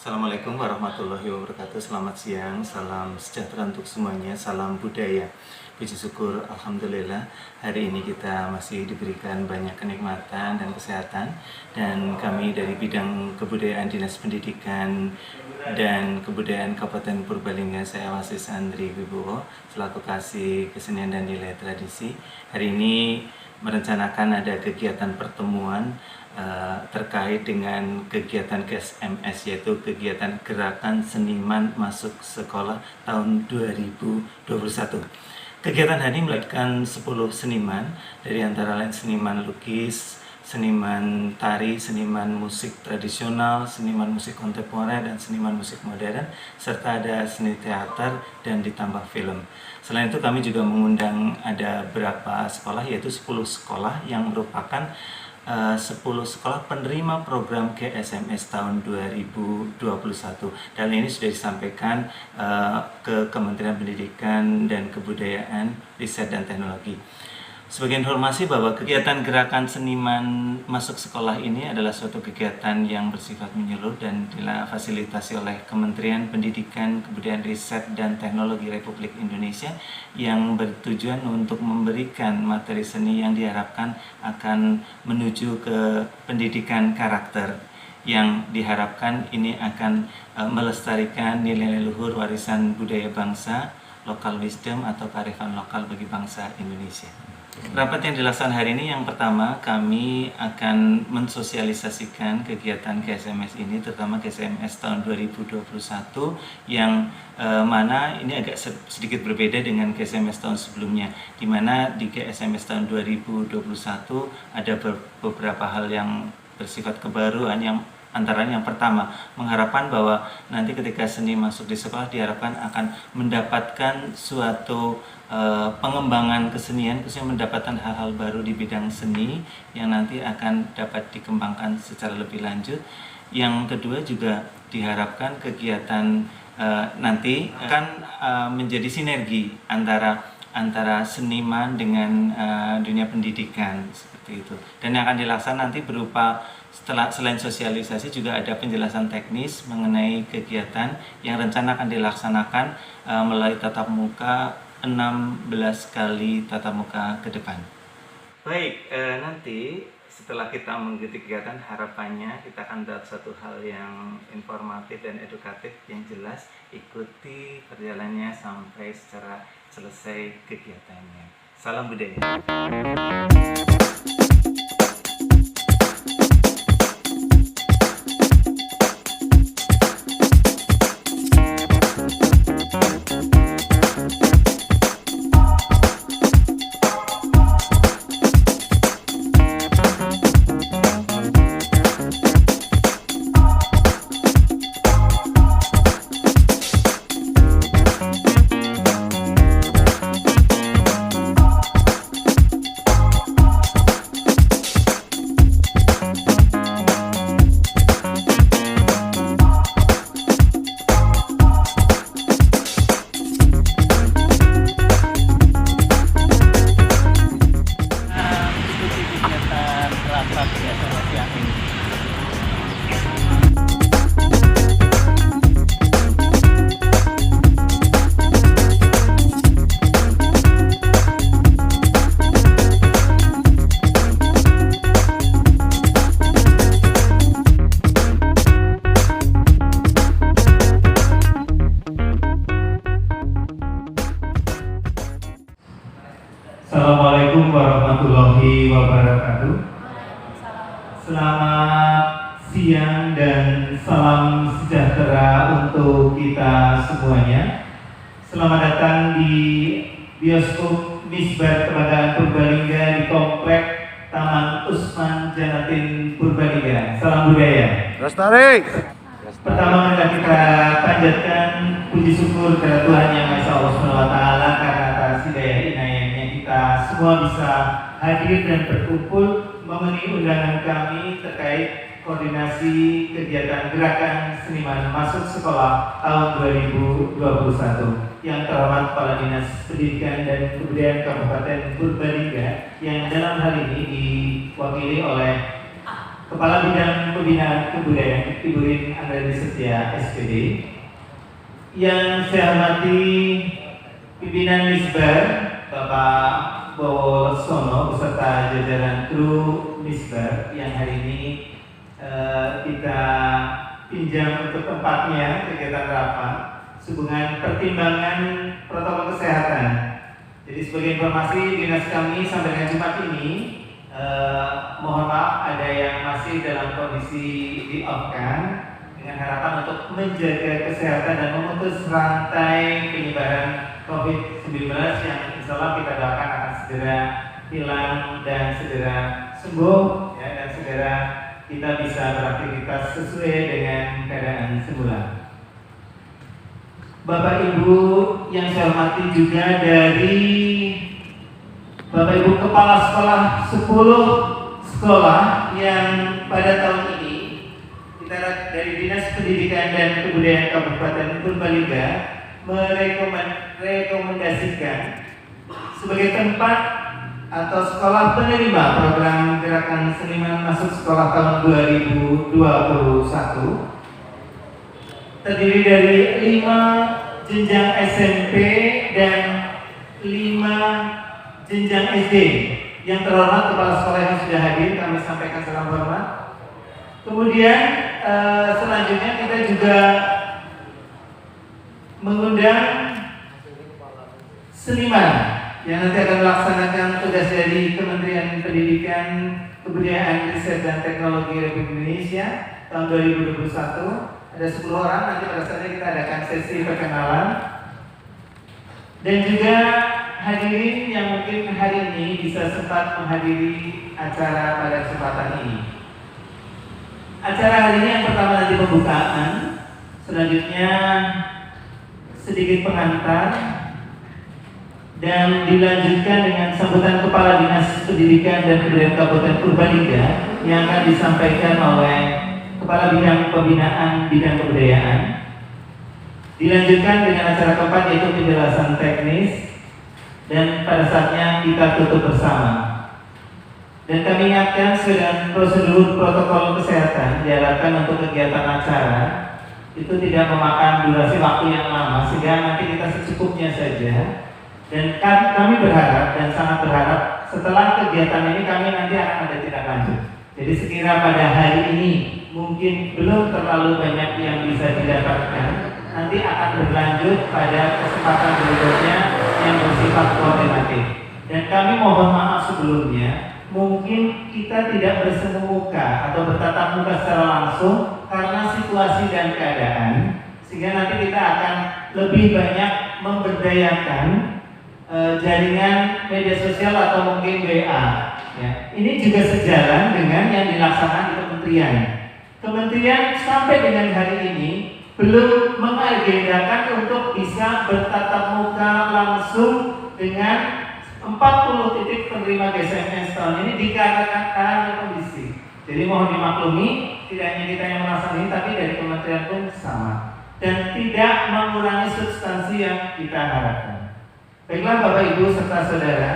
Assalamualaikum warahmatullahi wabarakatuh. Selamat siang, salam sejahtera untuk semuanya, salam budaya. Puji syukur, Alhamdulillah, hari ini kita masih diberikan banyak kenikmatan dan kesehatan. Dan kami dari bidang kebudayaan Dinas Pendidikan dan Kebudayaan Kabupaten Purbalingga, saya Wasis Andri Wibowo, selaku Kasih Kesenian dan Nilai Tradisi. Hari ini merencanakan ada kegiatan pertemuan terkait dengan kegiatan KSMS, yaitu kegiatan Gerakan Seniman Masuk Sekolah tahun 2021. Kegiatan ini melibatkan 10 seniman, dari antara lain seniman lukis, seniman tari, seniman musik tradisional, seniman musik kontemporer, dan seniman musik modern, serta ada seni teater dan ditambah film. Selain itu kami juga mengundang ada beberapa sekolah, yaitu 10 sekolah yang merupakan 10 sekolah penerima program KSMS tahun 2021. Dan ini sudah disampaikan ke Kementerian Pendidikan dan Kebudayaan, Riset dan Teknologi. Sebagai informasi bahwa kegiatan Gerakan Seniman Masuk Sekolah ini adalah suatu kegiatan yang bersifat menyeluruh dan difasilitasi oleh Kementerian Pendidikan, Kebudayaan, Riset dan Teknologi Republik Indonesia yang bertujuan untuk memberikan materi seni yang diharapkan akan menuju ke pendidikan karakter, yang diharapkan ini akan melestarikan nilai luhur warisan budaya bangsa, local wisdom atau kearifan lokal bagi bangsa Indonesia. Rapat yang dilaksanakan hari ini, yang pertama kami akan mensosialisasikan kegiatan KSMS ini, terutama KSMS tahun 2021 yang mana ini agak sedikit berbeda dengan KSMS tahun sebelumnya, di mana di KSMS tahun 2021 ada beberapa hal yang bersifat kebaruan, yang antaranya yang pertama, mengharapkan bahwa nanti ketika seni masuk di sekolah diharapkan akan mendapatkan suatu pengembangan kesenian, khususnya mendapatkan hal-hal baru di bidang seni yang nanti akan dapat dikembangkan secara lebih lanjut. Yang kedua juga diharapkan kegiatan nanti akan menjadi sinergi antara seniman dengan dunia pendidikan, seperti itu. Dan yang akan dilaksanakan nanti berupa selain sosialisasi juga ada penjelasan teknis mengenai kegiatan yang rencana akan dilaksanakan melalui tatap muka 16 kali tatap muka ke depan. Baik, nanti setelah kita mengikuti kegiatan, harapannya kita akan dapat satu hal yang informatif dan edukatif yang jelas. Ikuti perjalanannya sampai secara selesai kegiatannya. Salam budaya. Assalamualaikum warahmatullahi wabarakatuh. Selamat siang dan salam sejahtera untuk kita semuanya. Selamat datang di Bioskop Misbar Kebanggaan Purbalingga di Komplek Taman Usman Janatin Purbalingga. Salam budaya. Lestari. Pertama kita panjatkan puji syukur kepada Tuhan Yang Maha Esa Allah Subhanahu wa taala karena atas hidayah inayahnya kita semua bisa hadir dan berkumpul memenuhi undangan kami terkait koordinasi kegiatan Gerakan Seniman Masuk Sekolah tahun 2021. Yang terhormat Kepala Dinas Pendidikan dan Kebudayaan Kabupaten Purbalingga, yang dalam hal ini diwakili oleh Kepala Bidang Pembinaan Kebudayaan Ibu Rin Andreani Setia SPD. Yang saya hormati pimpinan Misbar Bapak Bowo Leksono beserta jajaran kru Misbar yang hari ini kita pinjam untuk tempatnya kegiatan rapat sehubungan pertimbangan protokol kesehatan. Jadi sebagai informasi dinas kami sampai dengan Jumat ini mohon maaf ada yang masih dalam kondisi di-off-kan dengan harapan untuk menjaga kesehatan dan memutus rantai penyebaran COVID-19 yang insya Allah kita doakan akan segera hilang dan segera sembuh ya, dan segera kita bisa beraktivitas sesuai dengan keadaan semula. Bapak Ibu yang saya hormati juga dari Bapak Ibu Kepala Sekolah 10 sekolah yang pada tahun ini kita dari Dinas Pendidikan dan Kebudayaan Kabupaten Purbalingga merekomendasikan sebagai tempat atau sekolah penerima program Gerakan Seniman Masuk Sekolah tahun 2021 terdiri dari 5 jenjang SMP dan 5 jenjang SD. Yang terhormat kepala sekolah yang sudah hadir, kami sampaikan salam hormat. Kemudian selanjutnya kita juga mengundang seniman yang nanti akan melaksanakan tugas dari Kementerian Pendidikan, Kebudayaan, Riset dan Teknologi Republik Indonesia tahun 2021. Ada 10 orang, nanti pada saatnya kita adakan sesi perkenalan. Dan juga hadirin yang mungkin hari ini bisa sempat menghadiri acara pada kesempatan ini. Acara hari ini yang pertama nanti pembukaan, selanjutnya sedikit pengantar, dan dilanjutkan dengan sambutan Kepala Dinas Pendidikan dan Kebudayaan Kabupaten Purbalingga yang akan disampaikan oleh Kepala Bidang Pembinaan Bidang Kebudayaan. Dilanjutkan dengan acara keempat yaitu penjelasan teknis, dan pada saatnya kita tutup bersama. Dan kami ingatkan sesuai dengan prosedur protokol kesehatan diharapkan untuk kegiatan acara itu tidak memakan durasi waktu yang lama sehingga nanti kita secukupnya saja. Dan kami berharap dan sangat berharap setelah kegiatan ini kami nanti akan ada tindak lanjut. Jadi sekira pada hari ini mungkin belum terlalu banyak yang bisa didapatkan, nanti akan berlanjut pada kesempatan berikutnya yang bersifat koordinatif. Dan kami mohon maaf sebelumnya, mungkin kita tidak bersemu muka atau bertatap muka secara langsung karena situasi dan keadaan, sehingga nanti kita akan lebih banyak memberdayakan jaringan media sosial atau mungkin WA. Ya, ini juga sejalan dengan yang dilaksanakan di kementerian. Kementerian sampai dengan hari ini belum mengagendakan untuk bisa bertatap muka langsung dengan 40 titik penerima GSMS tahun ini dikarenakan kondisi. Jadi mohon dimaklumi, tidak hanya kita yang merasakan ini, tapi dari kementerian pun sama. Dan tidak mengurangi substansi yang kita harapkan. Baiklah Bapak Ibu serta Saudara,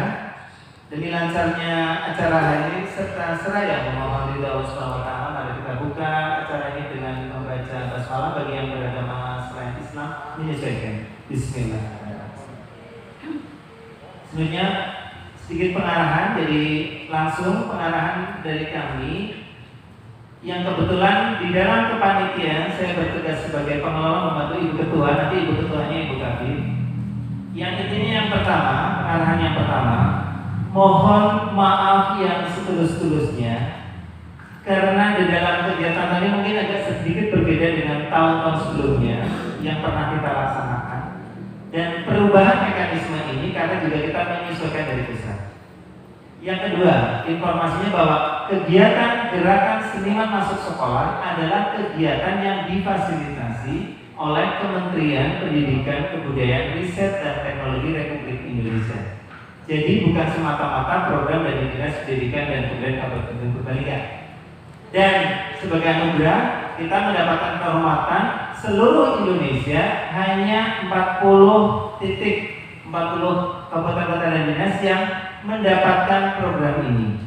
demi lancarnya acara hari ini serta seraya memohon ridha Allah Subhanahu wa taala, mari kita buka acara ini dengan membaca basmalah bagi yang beragama selain Islam menyesuaikan. Bismillahirrahmanirrahim. Sebenarnya sedikit pengarahan, jadi langsung pengarahan dari kami yang kebetulan di dalam kepanitiaan saya bertugas sebagai pengelola membantu Ibu Ketua, nanti Ibu Ketuanya Ibu Kabin. Yang intinya yang pertama, pengarahan yang pertama, mohon maaf yang setulus-tulusnya karena di dalam kegiatan tadi mungkin agak sedikit berbeda dengan tahun-tahun sebelumnya yang pernah kita laksanakan, dan perubahan mekanisme ini karena juga kita menyesuaikan dari pusat. Yang kedua, informasinya bahwa kegiatan Gerakan Seniman Masuk Sekolah adalah kegiatan yang difasilitasi oleh Kementerian Pendidikan, Kebudayaan, Riset dan Teknologi Republik Indonesia. Jadi bukan semata-mata program dari Dinas Pendidikan dan Kebudayaan Kabupaten Purbalingga. Dan sebagai anugerah kita mendapatkan kehormatan seluruh Indonesia hanya 40 titik, 40 kabupaten kota dan dinas yang mendapatkan program ini.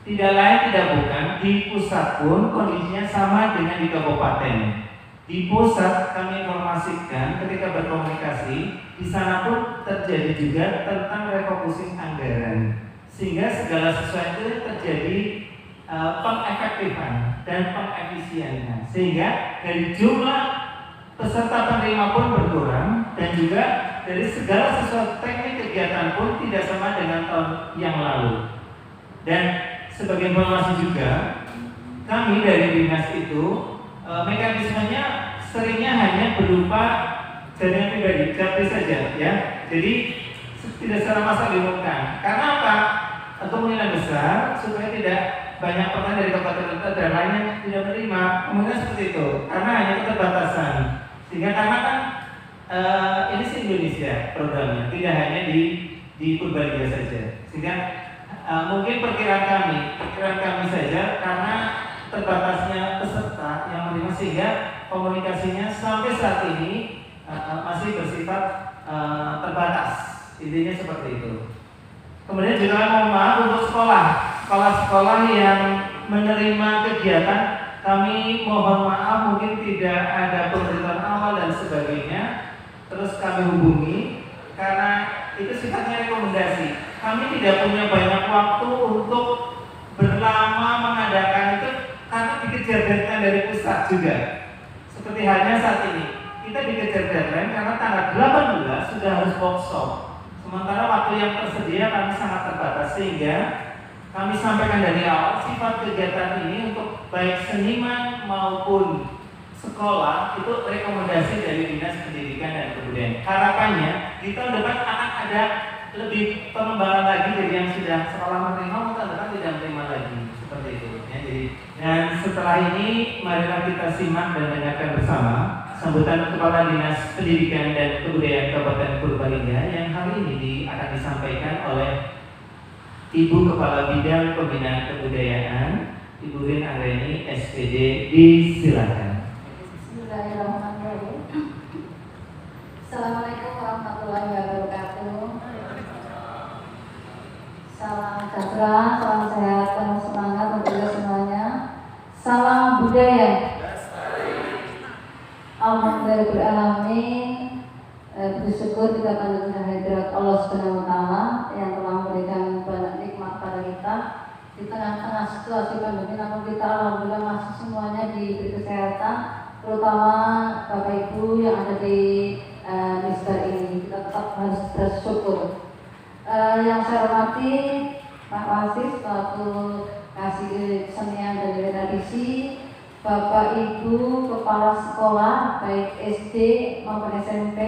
Tidak lain tidak bukan, di pusat pun kondisinya sama dengan di kabupaten. Di pusat kami informasikan ketika berkomunikasi, di sana pun terjadi juga tentang refocusing anggaran, sehingga segala sesuatu terjadi pengefektifan dan pengefisiennya, sehingga dari jumlah peserta penerima pun berkurang dan juga dari segala sesuatu teknik kegiatan pun tidak sama dengan tahun yang lalu. Dan sebagai informasi juga, kami dari dinas itu mekanismenya seringnya hanya berupa jaringan pribadi, gratis saja ya. Jadi tidak secara massal diumumkan. Karena apa? Kemungkinan besar supaya tidak banyak orang dari kabupaten dan lainnya tidak menerima. Kemungkinan seperti itu. Karena hanya keterbatasan. Sehingga karena kan ini sih Indonesia programnya, tidak hanya di Purbalingga saja. Sehingga mungkin perkiraan kami saja karena terbatasnya peserta yang menerima, sehingga komunikasinya sampai saat ini masih bersifat terbatas. Intinya seperti itu. Kemudian juga mohon maaf untuk sekolah-sekolah yang menerima kegiatan, kami mohon maaf mungkin tidak ada pemberitahuan awal dan sebagainya. Terus kami hubungi karena itu sifatnya rekomendasi. Kami tidak punya banyak waktu untuk berlama mengadakan itu karena dikejar deadline dari pusat juga. Seperti halnya saat ini, kita dikejar deadline karena tanggal 18 sudah harus workshop. Sementara waktu yang tersedia kami sangat terbatas, sehingga kami sampaikan dari awal sifat kegiatan ini untuk baik seniman maupun sekolah itu rekomendasi dari Dinas Pendidikan dan Kebudayaan. Harapannya di tahun depan akan ada lebih pengembangan lagi dari yang sudah sekolah menerima, tahun depan tidak menerima lagi seperti itu. Ya, jadi, dan setelah ini marilah kita simak dan dengarkan bersama sambutan Kepala Dinas Pendidikan dan Kebudayaan Kabupaten Purbalingga yang hari ini akan disampaikan oleh Ibu Kepala Bidang Pembinaan Kebudayaan, Ibu Rin Areni, SPD. Disilakan. Bismillahirrahmanirrahim. Assalamualaikum warahmatullahi wabarakatuh. Salam sejahtera, salam sehat, penuh semangat untuk kita semuanya. Salam budaya. Alhamdulillahirrahmanirrahim. Bersyukur kita panjatkan hadirat Allah Subhanahu wa Ta'ala yang telah memberikan banyak nikmat pada kita di tengah-tengah situasi pandemi. Namun kita alhamdulillah masih semuanya diberi kesehatan, terutama Bapak Ibu yang ada di Misbar ini. Kita tetap harus bersyukur. Yang saya hormati Pak Wasis selaku Kasih Kesenian dan Tradisi, Bapak Ibu Kepala Sekolah baik SD maupun SMP,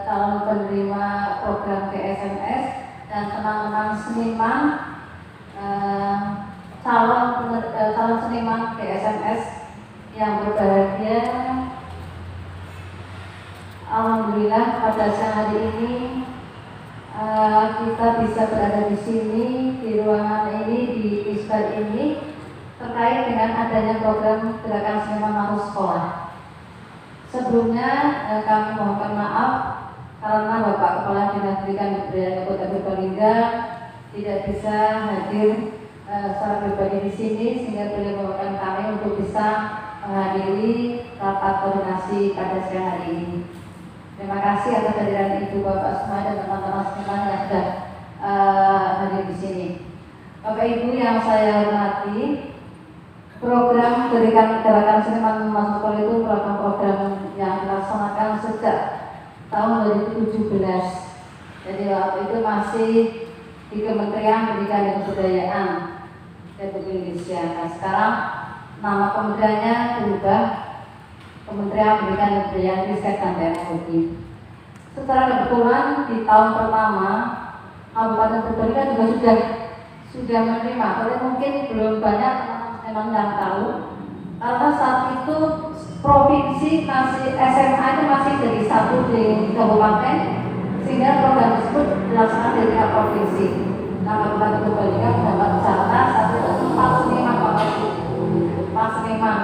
calon penerima program KSMS dan teman-teman seniman, calon seniman KSMS yang berbahagia. Alhamdulillah pada siang hari ini kita bisa berada di sini, di ruangan ini, di Isbar ini, terkait dengan adanya program Gerakan Seniman Mahu Sekolah. Sebelumnya kami mohon maaf karena Bapak Kepala Dinas Pendidikan dan Kebudayaan Kabupaten Purbalingga tidak bisa hadir secara pribadi di sini, sehingga beliau membawakan kami untuk bisa menghadiri rapat koordinasi pada siang hari ini. Terima kasih atas kehadiran Ibu Bapak semua dan teman-teman seniman yang sudah hadir di sini. Bapak Ibu yang saya hormati, program Gerakan Seniman Mahu Sekolah itu program yang dilaksanakan sejak tahun 2017. Jadi waktu itu masih di Kementerian Pendidikan dan Kebudayaan Republik Indonesia. Nah, sekarang nama kementeriannya berubah, Kementerian Pendidikan dan Kebudayaan Riset dan Teknologi. Secara kebetulan di tahun pertama Kabupaten Purbalingga juga sudah menerima, tapi mungkin belum banyak memang yang tahu, karena saat itu provinsi masih SMA itu masih jadi satu di kabupaten, sehingga program tersebut dilaksanakan di tingkat provinsi. Nah, Kabupaten Purbalingga mendapat jatah saat itu 4 seniman Bapak Ibu, 4 seniman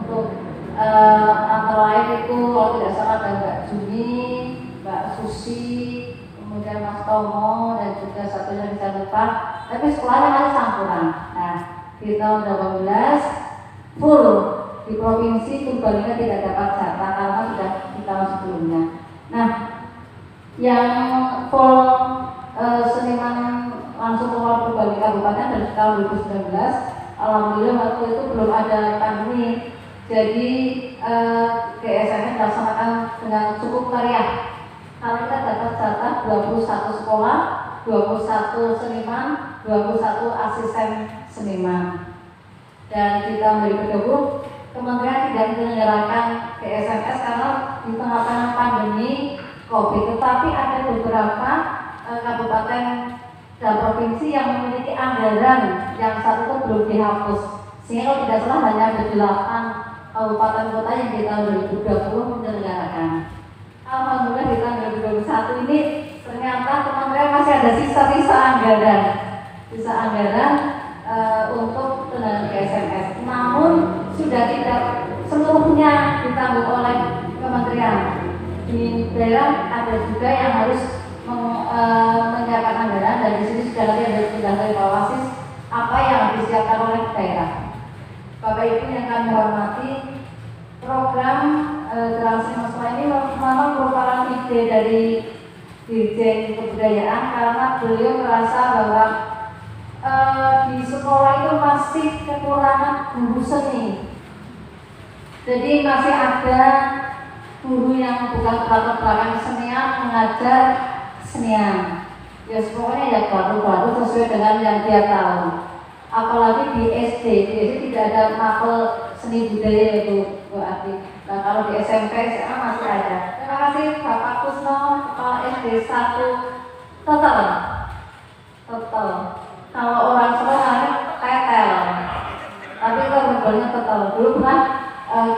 untuk antara lain itu kalau tidak salah ada Mbak Juni, Mbak Susi, kemudian Mas Tomo, dan juga satu yang saya lupa, tapi sekolahnya masih campuran. Nah, di tahun 18 full di provinsi Purbalingga tidak dapat jatah karena sudah di tahun sebelumnya. Nah, yang full seniman langsung keluar Purbalingga Kabupaten dari tahun 2019, alhamdulillah waktu itu belum ada pandemi, jadi GSMN dilaksanakan dengan cukup meriah. Karena kita dapat jatah 21 sekolah, 21 seniman, 21 asisten seniman. Dan kita memberi bergabung, Kementerian tidak menyelenggarakan GSMS karena di tengah-tengah pandemi COVID, tetapi ada beberapa kabupaten dan provinsi yang memiliki anggaran yang saat itu belum dihapus. Sehingga kalau tidak salah hanya ada 8 kabupaten kota yang di tahun 2020 menyelenggarakan. Alhamdulillah di tahun 2021 ini ternyata kementerian masih ada sisa-sisa anggaran, untuk tenaga GSMS. Namun sudah tidak seluruhnya ditanggung oleh kementerian. Di daerah ada juga yang harus menyiapkan anggaran, dan di sini sudah dari Bawasis apa yang disiapkan oleh daerah. Bapak Ibu yang kami hormati, program Generasi Mahasiswa ini memang merupakan ide dari Dirjen Kebudayaan karena beliau merasa bahwa di sekolah itu masih kekurangan guru seni. Jadi masih ada guru yang bukan latar belakang kesenian mengajar kesenian. Ya pokoknya ya baru-baru sesuai dengan yang dia tahu. Apalagi di SD tidak ada mapel seni budaya itu Bu Ati. Nah kalau di SMP SMA masih ada. Terima kasih Bapak Kusno, Kepala SD 1 total. Kalau orang Solo tetel, tapi kalau berbalik total. Dulu pernah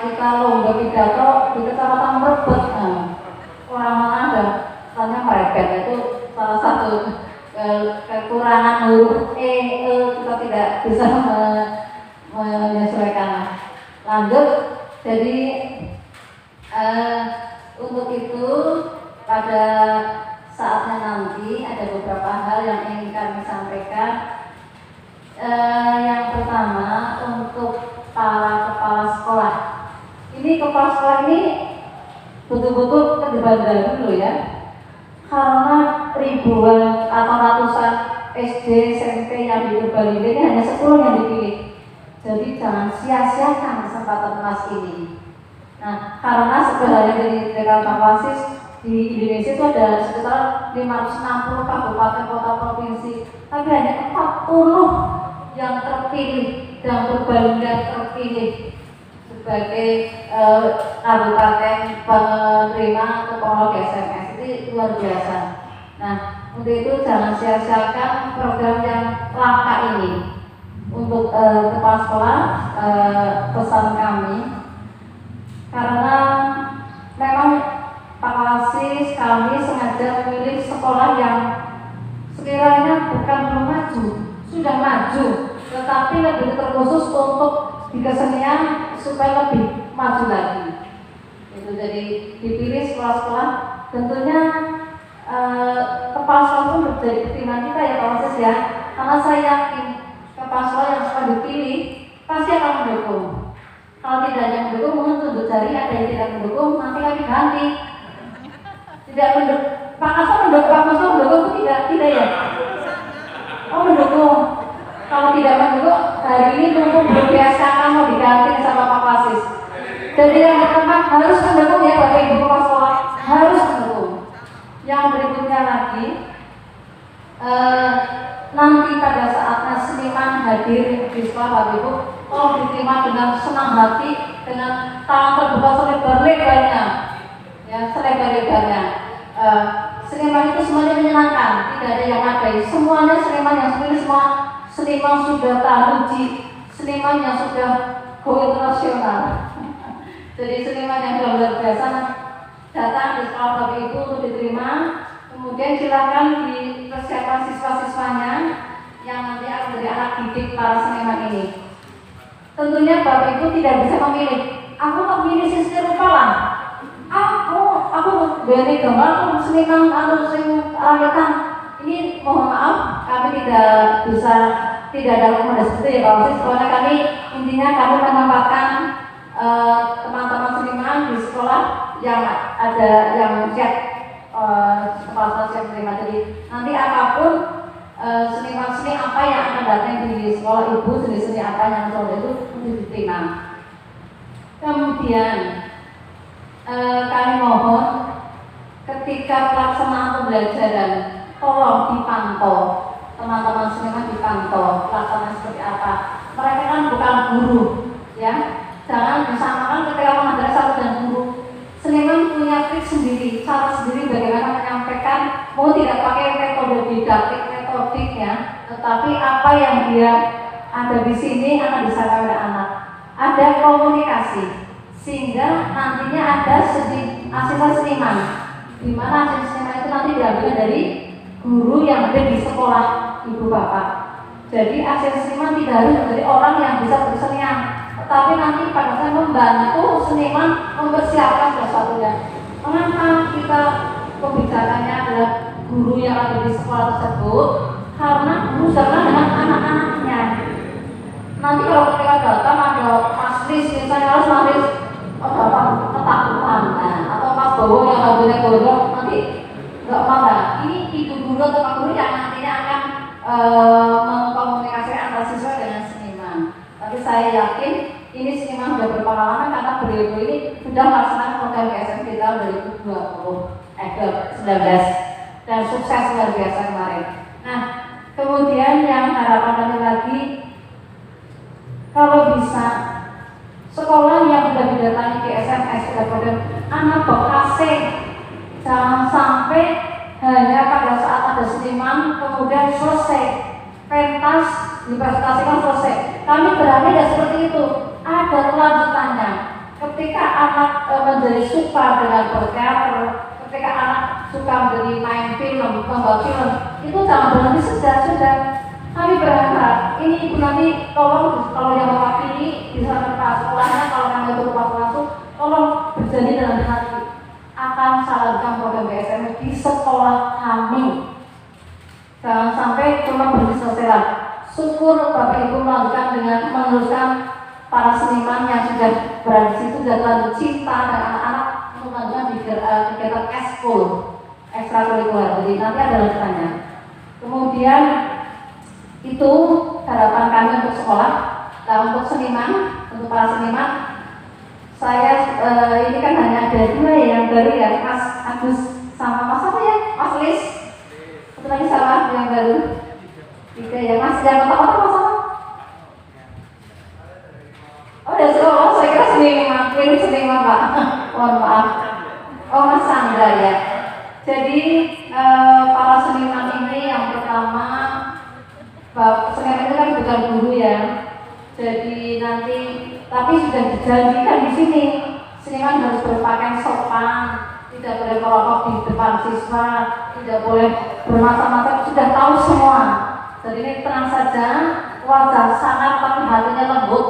kita lomba pidato di Kecamatan Merebet. Orang mana ada tanya mereka itu salah satu kekurangan huruf kita tidak bisa menyesuaikan. Lanjut, jadi untuk itu pada saatnya nanti ada beberapa hal yang ingin kami sampaikan. Yang pertama untuk para kepala sekolah. Ini kepala sekolah ini betul-betul kedebatan dulu ya. Karena ribuan atau ratusan SD, SMP yang di Purbalingga ini hanya 10 yang dipilih. Jadi jangan sia-siakan kesempatan emas ini. Nah, karena sebenarnya dari Bawasis di Indonesia itu ada sekitar 560 kabupaten kota provinsi, tapi hanya 40 yang terpilih dan Purbalingga terpilih sebagai kabupaten penerima atau pengelola GSMS. Itu luar biasa. Nah, untuk itu jangan sia-siakan program yang langka ini. Untuk kepala sekolah, pesan kami, karena memang Pak Wasis kami sengaja memilih sekolah yang sekiranya bukan belum maju, sudah maju, tetapi lebih terkhusus untuk di kesenian supaya lebih maju lagi. Itu jadi dipilih sekolah-sekolah. Tentunya kepala sekolah pun menjadi pertimbangan kita ya Pak Wasis ya, karena saya yakin kepala sekolah yang akan dipilih pasti akan mendukung. Kalau tidak ada yang mendukung, mungkin tunjuk jari, ada yang tidak mendukung, nanti kami ganti. Tidak mendukung, Pak Kasno mendukung itu tidak ya? Oh mendukung. Kalau tidak mendukung, hari ini mumpung belum biasa mau diganti sama Pak Wasis. Jadi yang pertama harus mendukung ya Bapak Ibu kepala sekolah, harus mendukung. Yang berikutnya lagi, nanti pada saatnya seniman hadir di sekolah Bapak Ibu, tolong diterima dengan senang hati, dengan tangan terbuka selebar-lebarnya, ya selebar-lebarnya. Seniman itu semuanya menyenangkan, tidak ada yang madai. Semuanya seniman yang sepilih, semua seniman sudah teruji, seniman yang sudah go internasional. Jadi seniman yang luar biasa datang di sekolah Bapak Ibu untuk diterima. Kemudian silakan dipersiapkan siswa-siswanya yang nanti akan menjadi anak didik para seniman ini. Tentunya Bapak Ibu tidak bisa memilih. Aku mau pilih Sisti Rupalan. Aku dari gambar, aku seniman atau seniman rakyatan. Ini mohon maaf kami tidak ada rekomendasi itu ya Pak Wasis. Soalnya kami intinya kami menempatkan teman-teman seniman di sekolah yang ada yang siap kepala siap terima. Jadi nanti apapun seni apa yang akan datang di sekolah ibu, seni apa yang soal itu diterima. Kemudian kami mohon ketika pelaksanaan pembelajaran tolong dipantau, teman-teman seniman dipantau pelaksanaan seperti apa. Mereka kan bukan guru, ya. Jangan disamakan ketika mengajar satu dan guru. Seniman punya trik sendiri, cara sendiri bagaimana menyampaikan, mau tidak pakai metode didaktik, metodik ya, tetapi apa yang dia ada di sini akan disampaikan oleh anak. Ada komunikasi, sehingga nantinya ada asisten seniman, di mana asisten seniman itu nanti diambil dari guru yang ada di sekolah ibu bapak. Jadi asisten seniman tidak harus menjadi orang yang bisa bersenian, tetapi nanti pada saat membantu seniman mempersiapkan sesuatunya. Mengapa kita pembicaraannya adalah guru yang ada di sekolah tersebut? Karena guru sama dengan anak-anaknya. Nanti kalau ketika datang ada maslis, misalnya harus maslis ketakutan, atau Mas Bowo yang harusnya gondrong, nanti nggak marah. Ini ibu guru atau pak guru yang nantinya akan mengkomunikasikan antara siswa dengan seniman. Tapi saya yakin ini seniman sudah berpengalaman karena beliau ini sudah melaksanakan program BSM di tahun 2019 dan sukses luar biasa kemarin. Nah, kemudian yang harapan kami lagi, kalau bisa sekolah yang sudah didatangi di SMS sudah program anak berkasih, jangan sampai hanya pada saat ada seniman kemudian selesai pentas dipresentasikan selesai. Kami berani tidak seperti itu, ada kelanjutannya. Ketika anak menjadi suka dengan berteater, ketika anak suka menjadi main film, membuat film, itu jangan berhenti sudah. Kami berharap ini ibu nanti tolong kalau yang mewakili bisa kepala sekolahnya, kalau kami itu kepala langsung, tolong berjanji dalam hati akan salankan program BSM di sekolah kami. Jangan sampai cuma berhenti selesai. Syukur Bapak Ibu melanjutkan dengan meneruskan para seniman yang sudah berada di situ dan lanjut cinta dan anak-anak untuk melanjutkan di kegiatan ekskul, ekstrakurikuler. Jadi nanti ada lanjutannya. Kemudian itu harapan kami untuk sekolah. Nah, untuk seniman, untuk para seniman, saya ini kan hanya ada dua yang baru ya, Mas Agus sama Mas apa ya, Mas Lis. Satu lagi sama yang baru. Tiga ya, Mas yang kota-kota Mas apa? Oh, udah sekolah. Saya kira seniman Pak. Mohon maaf. Oh, Mas Sandra ya. Jadi para seniman ini yang pertama, seniman itu kan bukan guru ya. Jadi nanti, tapi sudah dijanjikan di sini, seniman harus berpakaian sopan, tidak boleh merokok di depan siswa, tidak boleh bermacam-macam, sudah tahu semua. Jadi ini tenang saja, wajah sangat tapi hatinya lembut.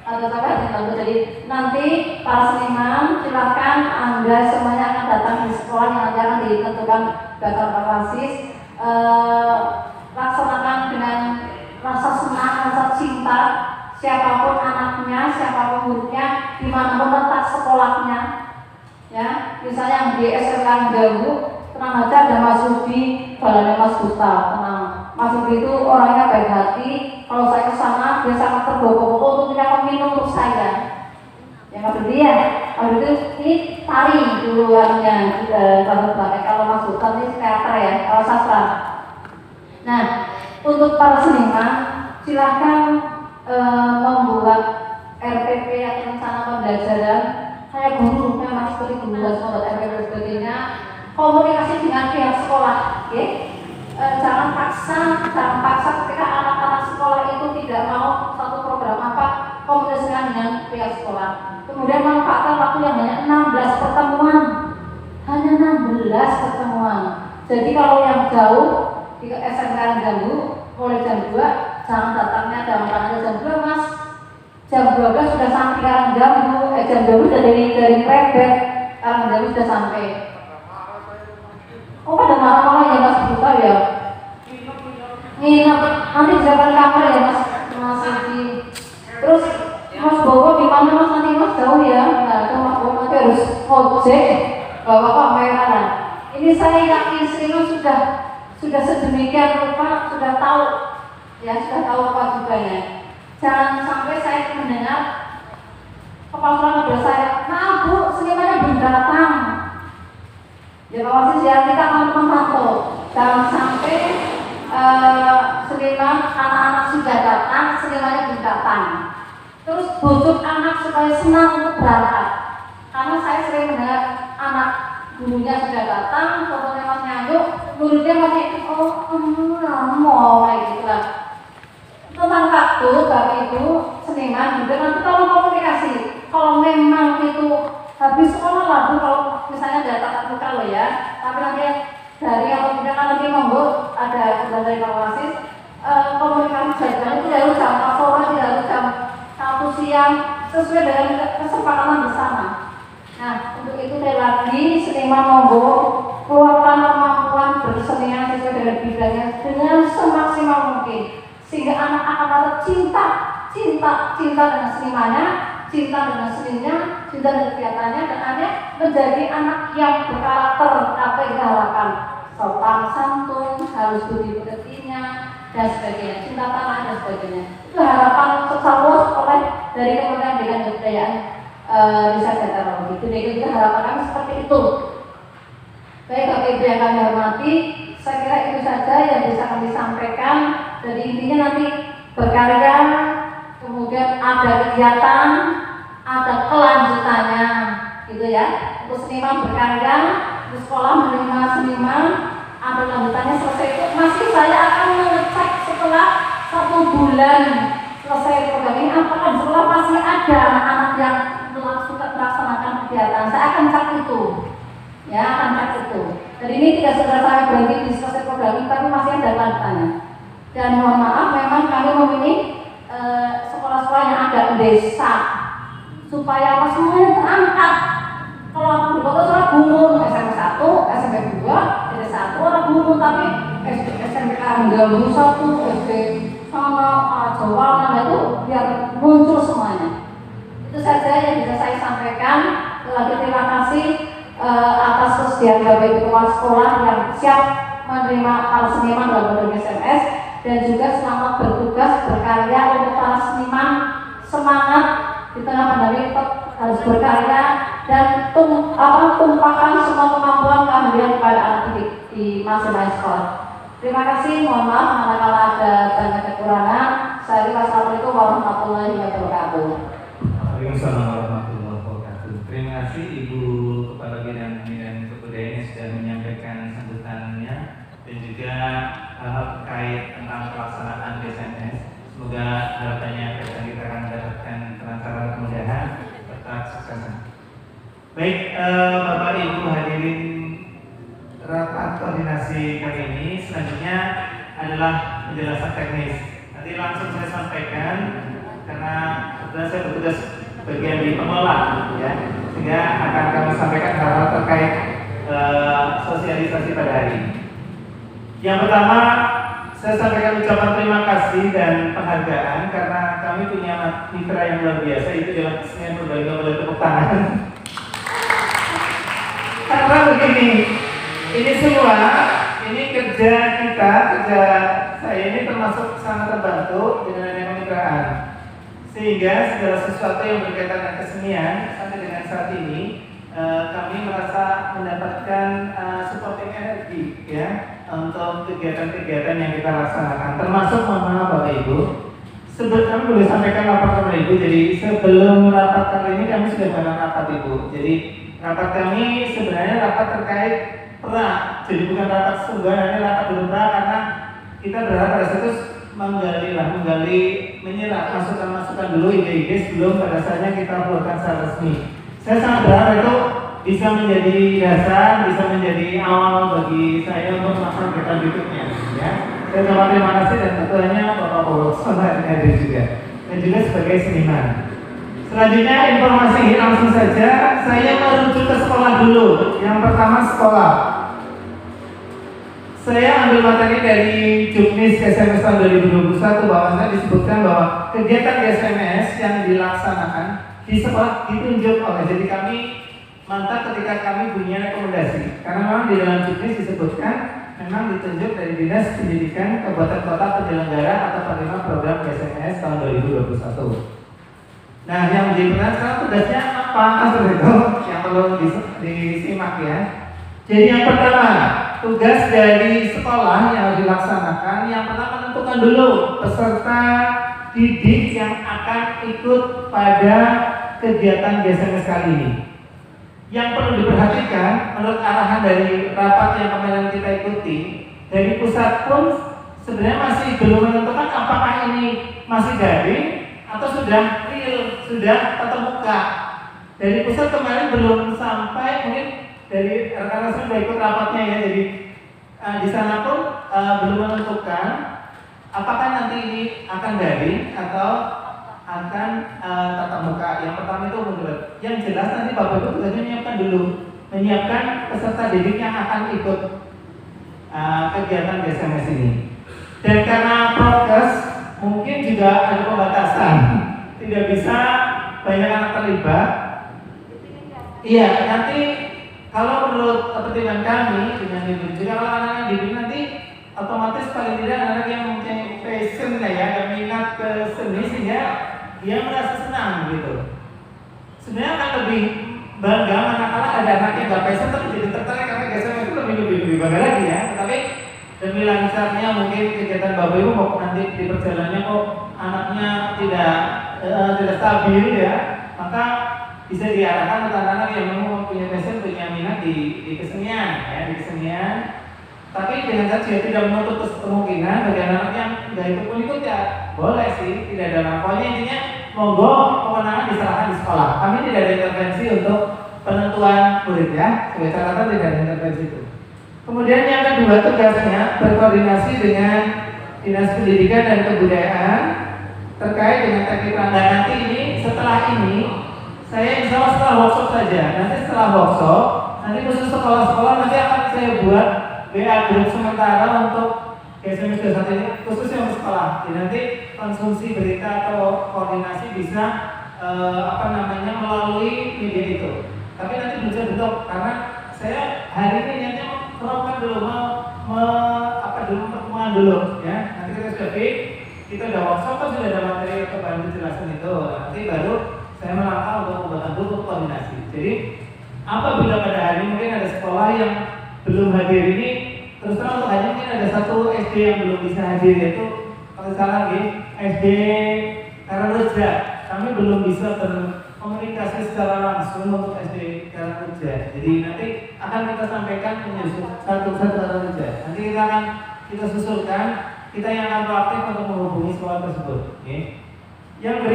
Ada hatinya lembut. Jadi nanti para seniman silakan Anda semuanya akan datang di sekolah yang nanti akan ditentukan bakal basis. Laksanakan dengan rasa senang, rasa cinta, siapapun anaknya, siapapun muridnya, dimanapun letak sekolahnya. Ya, misalnya yang di SMK Galuh, tenang aja ada Mas Rudi, balanya Mas Gustav, tenang. Mas Rudi itu orangnya baik hati. Kalau saya kesana, dia sangat terbawa-bawa untuk tidak minum untuk saya. Ya Mas Rudi ya, Mas Rudi ini tari duluannya kalau Mas Gustav ini teater ya, kalau sastra. Nah, untuk para seniman, silakan membuat RPP atau rencana pembelajaran. Saya guru, memang seperti guru dan membuat RPP dan sebagainya. Komunikasi dengan pihak sekolah, okay? Jangan paksa ketika anak-anak sekolah itu tidak mau satu program apa, komunikasikan dengan pihak sekolah. Kemudian manfaatkan waktu yang hanya 16 pertemuan, hanya 16 pertemuan. Jadi kalau yang jauh di SMK Galuh mulai jam 2, jangan datangnya jam 2 Mas, jam 12 sudah sampai Karanggamu, jam 12 sudah dari Krebet, Karanggamu sudah sampai. Oh pada marah-marah ya Mas juta ya nginep nanti di depan kamar ya mas Sidi. Terus Mas Bowo di mana mas nanti mas jauh ya? Nah itu Mas Bowo nanti harus ojek bawa kamera. Nah, ini saya yakin Srino sudah sedemikian rupa sudah tahu ya sudah tahu kewajibannya. Jangan sampai saya mendengar kepala sekolah saya, maaf bu, senimannya belum datang. Ya Pak Wasis ya kita mau memantau. Jangan sampai seniman anak-anak sudah datang, senimannya belum datang. Terus bujuk anak supaya senang untuk berangkat. Karena saya sering mendengar anak gurunya sudah datang, fotonya Mas Nyanyuk, muridnya masih mau kayak gitu lah. Tentang waktu, Bapak Ibu seniman juga nanti tolong komunikasi. Kalau memang itu habis sekolah lah Bu, kalau misalnya ada tatap muka loh ya, tapi nanti dari atau tidak kan nanti monggo ada kebetulan dari Pak Wasis komunikasi jadwalnya tidak harus jam 4 sore, tidak harus jam 1 siang, sesuai dengan kesepakatan bersama. Nah untuk itu saya lagi seniman monggo keluarkan kemampuan bersenian sesuai dengan bidangnya dengan semaksimal mungkin, sehingga anak akan dapat cinta dengan senimannya, cinta dengan seninya, cinta dengan kegiatannya, dan anak menjadi anak yang berkarakter apa yang kita harapkan, sopan santun, halus budi pekertinya, dan sebagainya, cinta tanah dan sebagainya. Itu harapan secara oleh dari Kementerian Pendidikan dan Kebudayaan Riset dan Teknologi. Itu harapan kami seperti itu. Baik Bapak Ibu yang kami hormati, saya kira itu saja yang bisa kami sampaikan. Jadi intinya nanti berkarya, kemudian ada kegiatan, ada kelanjutannya, gitu ya. Untuk seniman berkarya, di sekolah menerima seniman, ada lanjutannya selesai itu. Masih saya akan mengecek setelah 1 bulan selesai program ini, apakah di sekolah masih ada anak-anak yang suka melaksanakan kegiatan. Saya akan cek itu, ya akan cek itu. Jadi ini tidak segera saya berhenti di selesai program ini, tapi masih ada lanjutannya. Dan mohon maaf, memang kami memilih sekolah-sekolah yang ada desa supaya apa semuanya terangkat. Kalau aku di kota soal bungun SMP 1, SMP 2, SD 1 orang bungun, tapi SD SMP Karanggamu 1, SD sama Jawa itu biar muncul semuanya. Itu saja yang bisa saya sampaikan. Lagi terima kasih atas kesediaan Bapak Ibu Kepala Sekolah yang siap menerima para seniman dalam bentuk SMS, dan juga selamat bertugas berkarya untuk para seniman. Semangat di tengah pandemi tetap harus berkarya dan tumpahkan semua kemampuan kalian kepada anak didik di masing-masing sekolah. Terima kasih, mohon maaf manakala ada banyak kekurangan. Saya wassalamualaikum warahmatullahi wabarakatuh. Waalaikumsalam warahmatullahi wabarakatuh. Terima kasih Ibu Kepala Bidang Pendidikan Kebudayaan yang sudah menyampaikan sambutannya dan juga hal terkait tentang pelaksanaan DSNS. Semoga harapannya kita akan mendapatkan kelancaran, kemudahan serta kesuksesan. Baik, Bapak Ibu hadirin rapat koordinasi kali ini, selanjutnya adalah penjelasan teknis. Nanti langsung saya sampaikan karena kebetulan saya bertugas bagian di pengelola, ya, sehingga akan kami sampaikan hal-hal terkait sosialisasi pada hari ini. Yang pertama, saya sampaikan ucapan terima kasih dan penghargaan karena kami punya mitra yang luar biasa, itu dalam kesenian Purbalingga. Boleh tepuk tangan. Karena begini, ini semua, ini kerja kita, kerja saya ini termasuk sangat terbantu dengan adanya kemitraan. Sehingga segala sesuatu yang berkaitan dengan kesenian sampai dengan saat ini kami merasa mendapatkan supporting energi, ya, untuk kegiatan-kegiatan yang kita laksanakan. Termasuk mohon maaf Bapak Ibu, sebelum kami boleh sampaikan rapat Bapak Ibu. Jadi sebelum rapat kali ini kami sudah melakukan rapat Ibu. Jadi rapat kami sebenarnya rapat terkait pra, jadi bukan rapat sungguhan, ini rapat belum pra karena kita berharap pada situ menggali, menyerap masukan-masukan dulu, ide-ide sebelum pada saatnya kita keluarkan secara resmi. Saya sangat berharap itu bisa menjadi dasar, bisa menjadi awal bagi saya untuk melakukan kegiatan berikutnya. Ya, saya ucapkan terima kasih dan tentunya Bapak Paulus yang hadir juga, dan juga sebagai seniman. Selanjutnya informasi ini langsung saja saya merujuk ke sekolah dulu. Yang pertama sekolah. Saya ambil materi dari Juknis GSMS tahun 2021 bahwa disebutkan bahwa kegiatan GSMS yang dilaksanakan di sekolah ditunjuk oleh, jadi kami mantap ketika kami punya rekomendasi, karena memang di dalam Juknis disebutkan memang ditunjuk dari Dinas Pendidikan Kabupaten Kota penyelenggara atau penerima program GSMS tahun 2021. Nah, yang menjadi pertanyaan sekarang tugasnya apa? Seperti itu yang perlu disimak ya. Jadi yang pertama, tugas dari sekolah yang harus dilaksanakan, yang pertama menentukan dulu peserta didik yang akan ikut pada kegiatan GSMS kali ini. Yang perlu diperhatikan, menurut arahan dari rapat yang kemarin kita ikuti, dari pusat pun sebenarnya masih belum menentukan apakah ini masih daring atau sudah real, sudah tatap muka. Dari pusat kemarin belum sampai, mungkin dari rekan-rekan sudah ikut rapatnya ya, jadi di sana pun belum menentukan apakah nanti ini akan daring atau akan tatap muka. Yang pertama itu menurut, yang jelas nanti Bapak Ibu tugasnya menyiapkan dulu, menyiapkan peserta didik yang akan ikut kegiatan GSMS ini. Dan karena prokes mungkin juga ada pembatasan, tidak bisa banyak anak terlibat. Iya, nanti kalau menurut pertimbangan kami dengan ibu, jika kalau anak-anak didik nanti otomatis paling tidak anak yang mempunyai passion ya, minat ke seni sehingga dia merasa senang gitu. Sebenarnya akan lebih bangga manakala ada anak yang gak passion tapi jadi tertarik karena GSMS itu lebih bangga lagi ya. Tapi demi lancarnya mungkin kegiatan Bapak Ibu mau nanti di perjalanannya kok anaknya tidak stabil ya, maka bisa diarahkan ke anak-anak yang memang punya passion, punya minat di kesenian ya, di kesenian. Tapi dengan saja tidak menutup kemungkinan bagi anak-anak yang tidak ikut ya boleh sih, tidak ada lampaunya. Intinya monggo kewenangan diserahkan di sekolah. Kami tidak ada intervensi untuk penentuan murid ya, sebagai catatan tidak ada intervensi itu. Kemudian yang kedua, tugasnya berkoordinasi dengan Dinas Pendidikan dan Kebudayaan terkait dengan teknik pandang. Nanti ini setelah ini saya insya Allah setelah workshop saja. Nanti setelah workshop, nanti khusus sekolah-sekolah nanti akan saya buat WA group sementara untuk GSMS 21 ini khusus yang untuk sekolah. Jadi nanti konsumsi berita atau koordinasi bisa melalui media itu. Tapi nanti belum bentuk karena saya hari ini niatnya program dulu dulu pertemuan dulu ya. Nanti kita sudah fix, kita udah workshop kan sudah ada materi kebantu jelasin itu. Nanti baru saya melangkah untuk membuat dulu koordinasi. Jadi apabila pada hari ini mungkin ada sekolah yang belum hadir ini, terus terang untuk hari ini mungkin ada satu SD yang belum bisa hadir, yaitu kalau salah lagi SD Karareja. Kami belum bisa berkomunikasi secara langsung untuk SD Karareja. Jadi nanti akan kita sampaikan menyusul satu-satu Karareja. Nanti kita susulkan, kita yang akan proaktif untuk menghubungi sekolah tersebut. Okay. Yang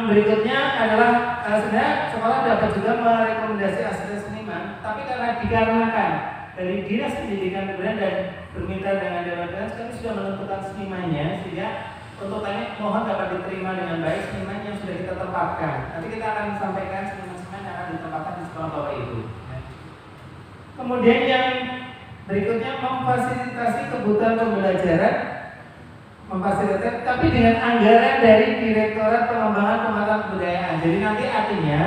berikutnya adalah sebenarnya sekolah dapat juga merekomendasi asisten seniman, tapi dikarenakan dari Dinas Pendidikan Kebudayaan dan bermitra dengan Dewan Dinas, kami sudah menentukan senimannya, sehingga tuntutannya mohon dapat diterima dengan baik seniman yang sudah kita tempatkan. Nanti kita akan sampaikan seniman-seniman yang akan ditempatkan di sekolah Bapak Ibu. Kemudian yang berikutnya memfasilitasi kebutuhan pembelajaran, tapi dengan anggaran dari Direktorat Pengembangan Pemasaran Kebudayaan. Jadi nanti artinya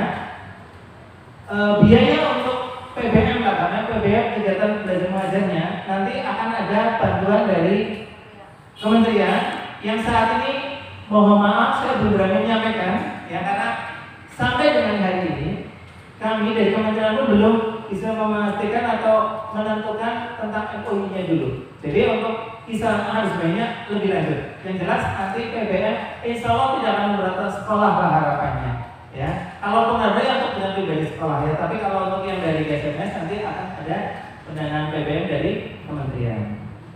biaya untuk PBM lah, karena PBM kegiatan belajar mengajarnya nanti akan ada bantuan dari kementerian yang saat ini mohon maaf saya belum berani menyampaikan ya, karena sampai dengan hari ini kami dari kementerian pun belum bisa memastikan atau menentukan tentang MOU-nya dulu. Jadi untuk kisah harus banyak lebih lanjut. Yang jelas nanti PBM insya Allah tidak akan memberatkan sekolah lah harapannya. Ya, kalau pengadaan untuk dengan pribadi sekolah ya, tapi kalau untuk yang dari GSMS nanti akan ada pendanaan PBM dari kementerian.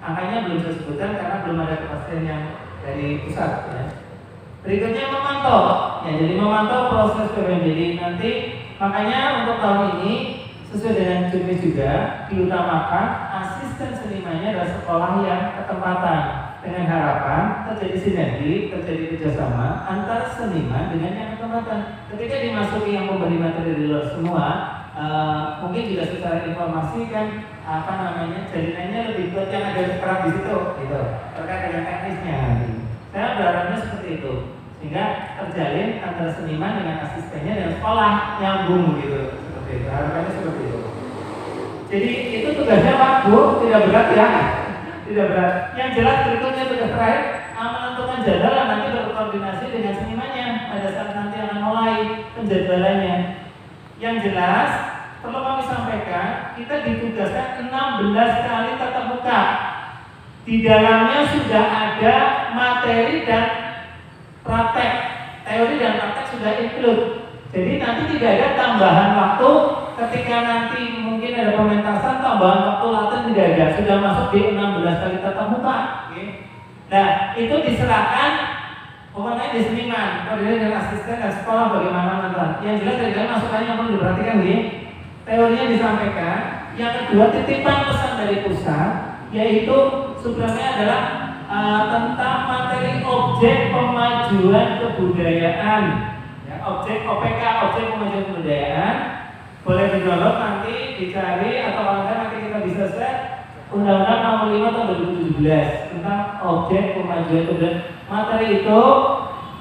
Angkanya belum saya sebutkan karena belum ada kepastian yang dari pusat ya. Berikutnya memantau. Ya, jadi memantau proses PBM. Jadi nanti makanya untuk tahun ini sesuai dengan jurnis juga diutamakan asisten senimannya adalah sekolah yang ketempatan, dengan harapan terjadi sinergi, terjadi kerjasama antara seniman dengan yang ketempatan. Ketika dimasuki yang memberi materi dari luar semua, mungkin juga secara informasi kan jaringannya lebih kuat yang ada sekarang di situ gitu, terkait dengan teknisnya. Saya berharapnya seperti itu, sehingga terjalin antara seniman dengan asistennya dan sekolah nyambung gitu, seperti itu. Harapannya seperti itu. Jadi itu tugasnya Pak Bu, tidak berat ya, tidak berat. Yang jelas berikutnya tugas terakhir, menentukan jadwal dan nanti berkoordinasi dengan senimannya pada saat nanti akan mulai penjadwalannya. Yang jelas perlu kami sampaikan, kita ditugaskan 16 kali tatap muka. Di dalamnya sudah ada materi dan praktek, teori dan praktek sudah include. Jadi nanti tidak ada tambahan waktu ketika nanti mungkin ada pementasan, tambahan waktu latihan tidak ada, sudah masuk di 16 kali tatap muka. Nah, itu diserahkan pokoknya di seniman, koordinasi dengan asisten dan sekolah bagaimana nonton. Yang jelas dari masukannya yang perlu diperhatikan teorinya disampaikan. Yang kedua, titipan pesan dari pusat, yaitu sebenarnya adalah tentang materi objek pemajuan kebudayaan, ya, objek OPK, objek pemajuan kebudayaan. Boleh di-download nanti, dicari atau kalau nanti kita bisa share Undang-Undang Nomor 5 Tahun 2017 tentang objek pemajuan kebudayaan. Materi itu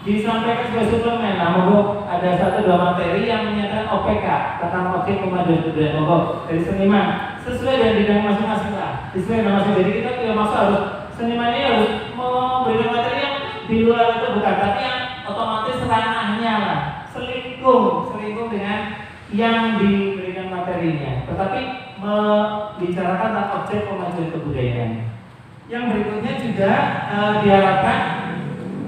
disampaikan sebagai suplemen. Nah, ada 1-2 materi yang menyatakan OPK tentang objek pemajuan kebudayaan. Dari seniman sesuai dengan bidang masing-masing lah. Sesuai dengan masing. Jadi kita tidak maksud harus seniman ini harus memberikan materi yang di luar itu, bukan, tapi yang otomatis ranahnya lah. Selingkuh dengan yang diberikan materinya. Tetapi membicarakan tentang objek pemajuan kebudayaan. Yang berikutnya juga diharapkan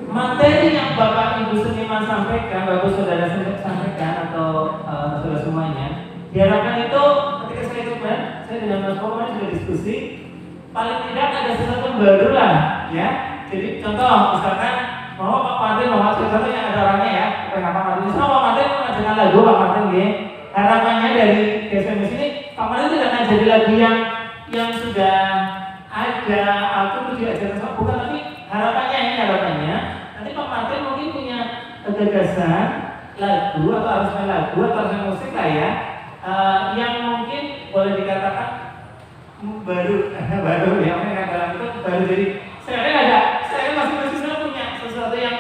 materi yang Bapak Ibu seniman sampaikan, Bapak Saudara sampaikan atau saudara semuanya, diharapkan itu ketika saya coba, saya dengan Mas Pokoknya sudah diskusi, paling tidak ada sesuatu yang baru lah, ya. Jadi contoh, misalkan mau Pak Martin, mau contoh yang ada orangnya ya, Pak Martin, sama Pak Martin mengajarkan lagu Pak Martin, harapannya dari SMS ini Pak Martin tidak ngajari lagu yang sudah ada atau diajarkan, bukan, tapi harapannya nanti Pak Martin mungkin punya gagasan lagu atau harus main lagu atau harus main musik lah ya, yang mungkin boleh dikatakan baru ya, dalam itu baru. Jadi saya masing-masing punya sesuatu yang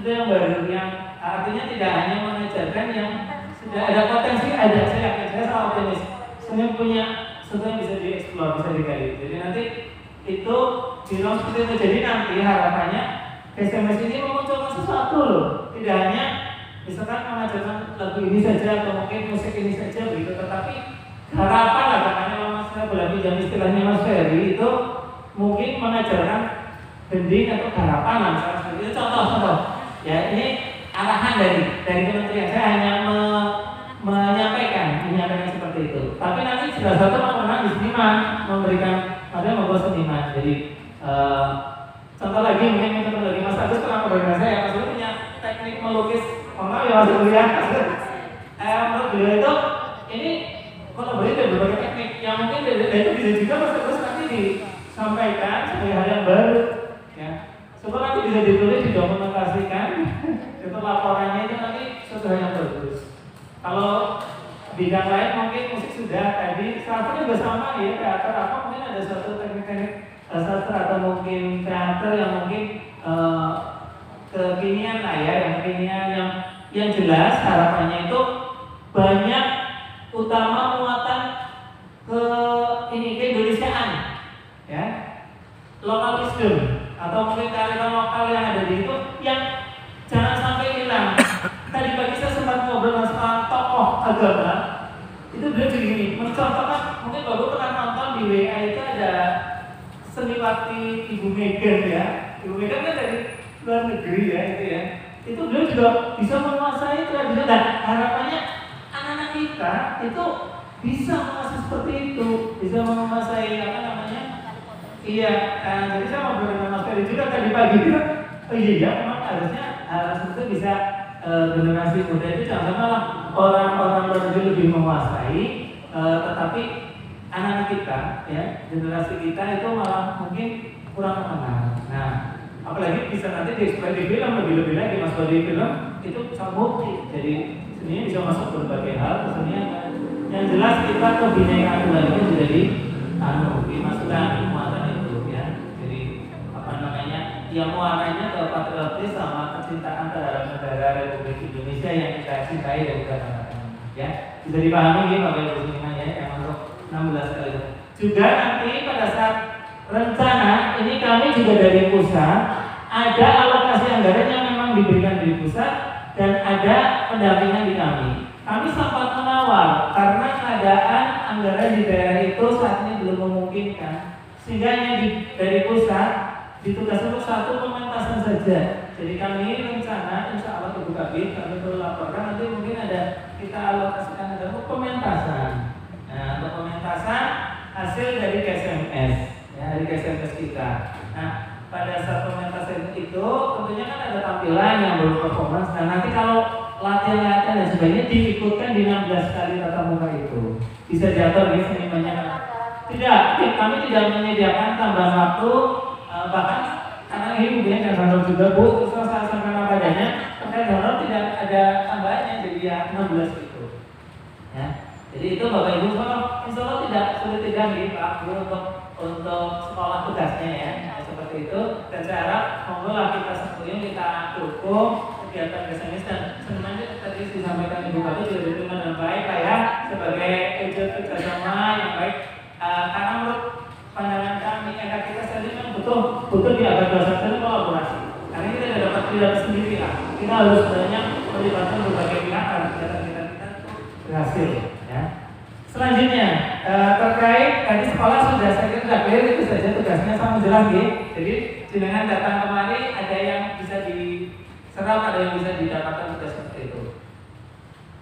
baru, yang artinya tidak hanya mengajarkan yang sudah ada potensi, ada, saya sangat optimis semuanya punya sesuatu yang bisa dieksplor, bisa digali. Jadi nanti itu di ruang seperti itu. Jadi nanti harapannya SMS ini memunculkan sesuatu loh, tidak hanya misalkan mengajarkan lagu ini saja atau mungkin musik ini saja begitu, tetapi harapan lah, makanya Mas saya boleh pinjam istilahnya Mas Ferry, itu mungkin mengajarkan gending atau harapan lah, misalnya seperti itu. Contoh ya, ini arahan dari kementerian, saya hanya menyampaikan seperti itu. Tapi nanti sudah satu pernah di seniman memberikan ada membuat seniman. Jadi contoh lagi Mas Agus pernah memberikan saya, Mas Agus punya teknik melukis. Ya Mas Agus ya. Menurut beliau itu ini kalau beliau ada berbagai teknik yang mungkin dari itu bisa juga Mas Agus nanti disampaikan sebagai hal yang baru. Ya, supaya nanti bisa ditulis, didokumentasikan. Itu laporannya itu nanti sesuatu yang bagus. Kalau bidang lain mungkin musik sudah tadi, salah juga sama ya, teater apa mungkin ada suatu teknik-teknik sastra atau mungkin teater yang mungkin kekinian lah ya, yang kekinian yang jelas harapannya itu banyak utama muatan ke Indonesiaan ya, lokal wisdom atau mungkin kearifan lokal yang ada di itu yang jangan sampai hilang. Tadi pagi saya sempat ngobrol sama tokoh agama, itu beliau jadi gini, mencontohkan, mungkin Bapak pernah nonton di WA itu ada seniwati Ibu Megan ya, Ibu Megan kan dari luar negeri ya itu ya, itu beliau juga bisa menguasai tradisi, dan harapannya anak-anak kita itu bisa menguasai seperti itu, bisa menguasai apa namanya, iya, jadi saya ngobrol dengan Mas Ferry juga tadi pagi itu, oh iya memang harusnya itu bisa generasi muda itu jangan sampai orang-orang lebih menguasai, tetapi anak kita ya, generasi kita itu malah mungkin kurang mengenal. Nah, apalagi bisa nanti dieksplor di film, lebih lagi Mas, di film itu bisa multi. Jadi seninya bisa masuk berbagai hal. Seninya yang jelas kita kebinekaan tunggal itu sudah dimasukkan muatan itu ya. Jadi apa namanya? Ya muatannya ke patriotis sama kecintaan terhadap negara Republik Indonesia yang kita cintai dan kita banggakan. Ya, bisa dipahami ya Bapak Ibu sekalian ya, yang untuk 16 kali. Juga nanti pada saat rencana ini kami juga dari pusat ada alokasi anggaran yang memang diberikan dari pusat dan ada pendampingan di kami. Kami sempat menawar karena keadaan anggaran di daerah itu saat ini belum memungkinkan, sehingga dari pusat ditugaskan untuk satu pementasan saja. Jadi kami rencana insya Allah Ibu Kabit kami perlu laporkan nanti mungkin ada kita alokasikan ada untuk pementasan. Nah, untuk pementasan hasil dari KSMS, ya dari KSMS kita. Nah, pada saat pementasan itu tentunya kan ada tampilan yang berperformance. Nah, nanti kalau latihan-latihan dan sebagainya diikutkan di 16 kali tatap muka itu. Bisa diatur ya senimannya. Tidak, kami tidak menyediakan tambahan waktu bahkan karena ini kemudian dan honor juga Bu, selesai sampai apa adanya, terkait honor tidak ada tambahannya jadi ya 16 itu. Ya. Jadi itu Bapak Ibu insya Allah tidak sulit tidak nih Pak Bu untuk sekolah tugasnya ya, seperti itu. Dan saya harap monggo lah kita sebetulnya kita dukung kegiatan kesenian dan sebenarnya tadi disampaikan Ibu Kabit juga diterima dengan baik lah ya sebagai wujud kerjasama yang baik karena menurut pandangan kami kita sendiri kan butuh di abad 21 kolaborasi. Karena kita tidak sendiri lah. Kita harus sebenarnya melibatkan berbagai pihak agar kegiatan kita berhasil. Ya. Selanjutnya terkait tadi sekolah sudah saya kira sudah clear itu saja tugasnya sama jelas ya. Jadi jenengan datang kemari ada yang bisa diserap, ada yang bisa didapatkan tugas seperti itu.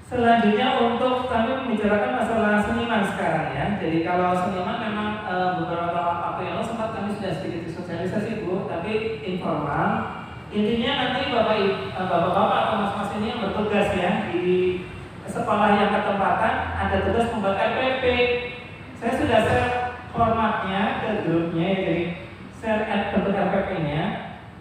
Selanjutnya untuk kami membicarakan masalah seniman sekarang ya. Jadi kalau seniman memang beberapa waktu yang lalu sempat kami sudah sedikit sosialisasi Bu, tapi informal. Intinya nanti bapak-bapak atau mas-mas ini yang bertugas ya di sekolah yang ketempatan ada tugas membuat RPP. Saya sudah share formatnya ke grupnya, jadi share bentuk RPP-nya.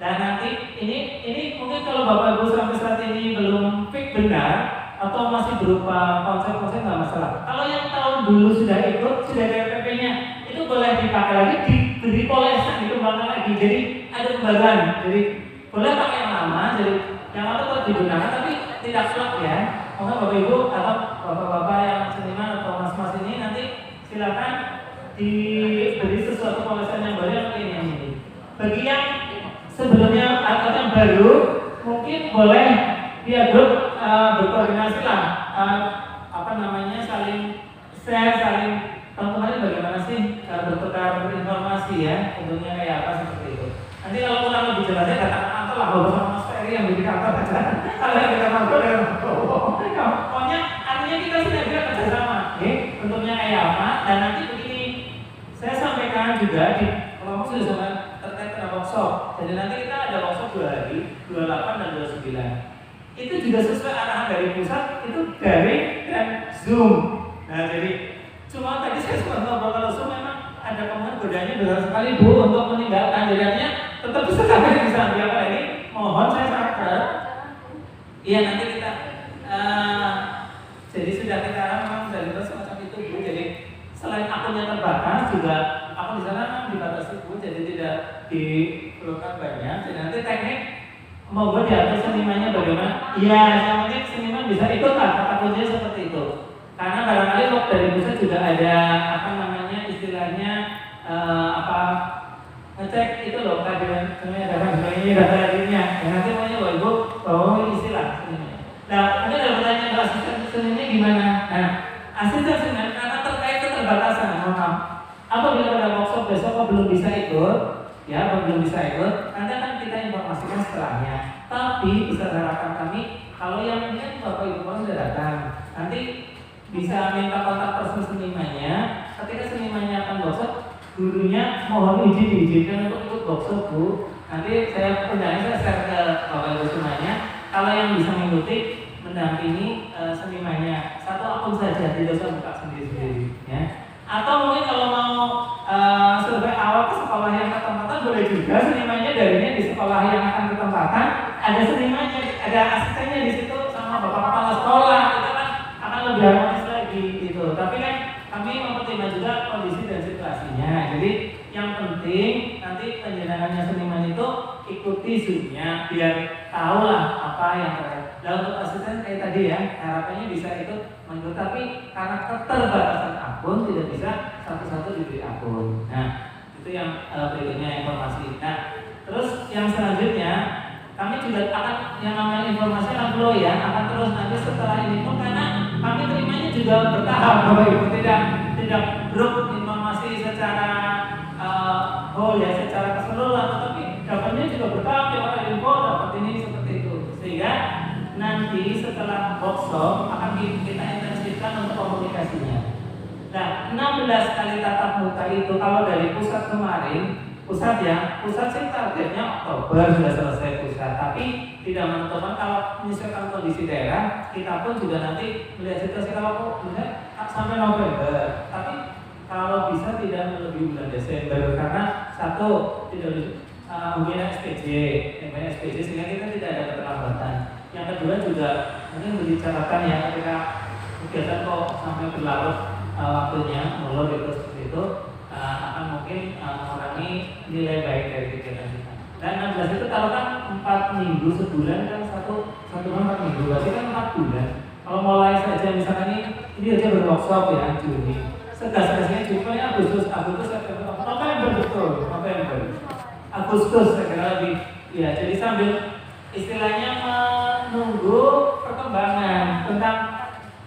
Dan nanti ini mungkin kalau bapak ibu sampai saat ini belum fix benar atau masih berupa konsep-konsep nggak masalah. Kalau yang tahun dulu sudah ikut, sudah ada RPP-nya, itu boleh dipakai lagi, diberi polesan, dikembangkan lagi. Jadi ada kembaran. Jadi boleh pakai yang lama, jadi yang lama tetap digunakan, tapi tidak flop ya. Maka bapak ibu atau bapak-bapak yang seniman atau mas-mas ini nanti silakan diberi sesuatu polesan yang baru yang ini. Bagi yang sebelumnya atau yang baru, mungkin boleh dia grup berkoordinasi lah, saling share, saling kemarin bagaimana sih bertukar informasi ya, tentunya kayak apa seperti itu. Nanti kalau kurang lebih jelasnya katakan atau lah kalau sama Mas Ferry yang bikin apa aja, kalau yang kita mampu dengan pokoknya artinya kita sudah bisa kerjasama, bentuknya kayak apa. Dan nanti begini, saya sampaikan juga di kelompok sudah sama terkait dengan workshop. Jadi nanti kita ada workshop 2 hari, 28 dan 29. Itu juga sesuai arahan dari pusat, itu daring dan Zoom. Nah jadi cuma tadi saya sempat ngobrol kalau Zoom memang ada kemungkinan godanya besar sekali Bu untuk meninggalkan. Jadinya tetap bisa sampai bisa apa ini. Mohon saya sabar. Iya nanti kita jadi sudah kita memang dari semacam itu Bu. Jadi selain akunnya terbatas juga akun di sana memang dibatasi Bu. Jadi tidak diperlukan banyak. Jadi nanti teknik mau buat diatur senimannya bagaimana? Iya, yang penting seniman bisa ikut lah kata kuncinya seperti itu. Karena barangkali waktu dari pusat juga ada istilahnya ngecek itu loh kehadiran ini data dirinya. Nanti maunya Bapak Ibu bawa istilah senimannya. Nah, ini ada pertanyaan asisten senimannya gimana? Nah, asisten seniman karena terkait keterbatasan, apabila pada workshop besok kok belum bisa ikut, belum bisa ikut, nanti akan kita informasikan setelahnya. Tapi bisa harapan kami, kalau yang ini Bapak Ibu sudah datang, nanti bisa minta kontak person senimannya. Ketika senimannya akan workshop, gurunya mohon diizinkan untuk ikut workshop Bu. Nanti saya undangannya saya share ke Bapak Ibu semuanya. Kalau yang bisa mengikuti mendampingi senimannya, satu akun saja, tidak usah buka sendiri-sendiri. Ya. Atau mungkin kalau mau survei awal ke sekolah yang ketempatan boleh juga senimannya darinya di sekolah yang akan ketempatan ada senimannya, ada asistennya di pandangannya seniman itu ikuti zoomnya biar tahu lah apa yang terjadi. Nah untuk asisten kayak tadi ya, harapannya bisa ikut menurut, tapi karena keterbatasan akun tidak bisa satu-satu diberi akun. Nah itu yang berikutnya informasi. Nah terus yang selanjutnya kami juga akan yang namanya informasi akan flow ya, akan terus nanti setelah ini pun, karena kami terimanya juga bertahap, Bapak Ibu, tidak grup informasi secara whole ya, secara keseluruhan, tetapi dapatnya juga bertahap, ya Pak info dapat ini seperti itu, sehingga nanti setelah workshop akan kita intensifkan untuk komunikasinya. Nah 16 kali tatap muka itu kalau dari pusat kemarin, pusat sih targetnya Oktober sudah selesai pusat, tapi tidak menentukan kalau misalkan kondisi daerah, kita pun juga nanti melihat situasi kalau bisa sampai November, tapi kalau bisa tidak melebihi bulan Desember, karena satu tidak mungkin SPJ sehingga kita tidak ada keterlambatan. Yang kedua juga mungkin dibicarakan ya, ketika kegiatan kok sampai berlarut waktunya mulur itu seperti itu, akan mungkin mengurangi nilai baik dari kegiatan kita. Dan 16 itu kalau kan 4 minggu sebulan kan satu bulan 4 minggu, berarti kan 4 bulan. Kalau mulai saja misalkan ini aja berworkshop ya Juni, segas-gasnya Juni, Agustus, September, November betul, November, Agustus saya kira lebih ya. Jadi sambil istilahnya menunggu perkembangan tentang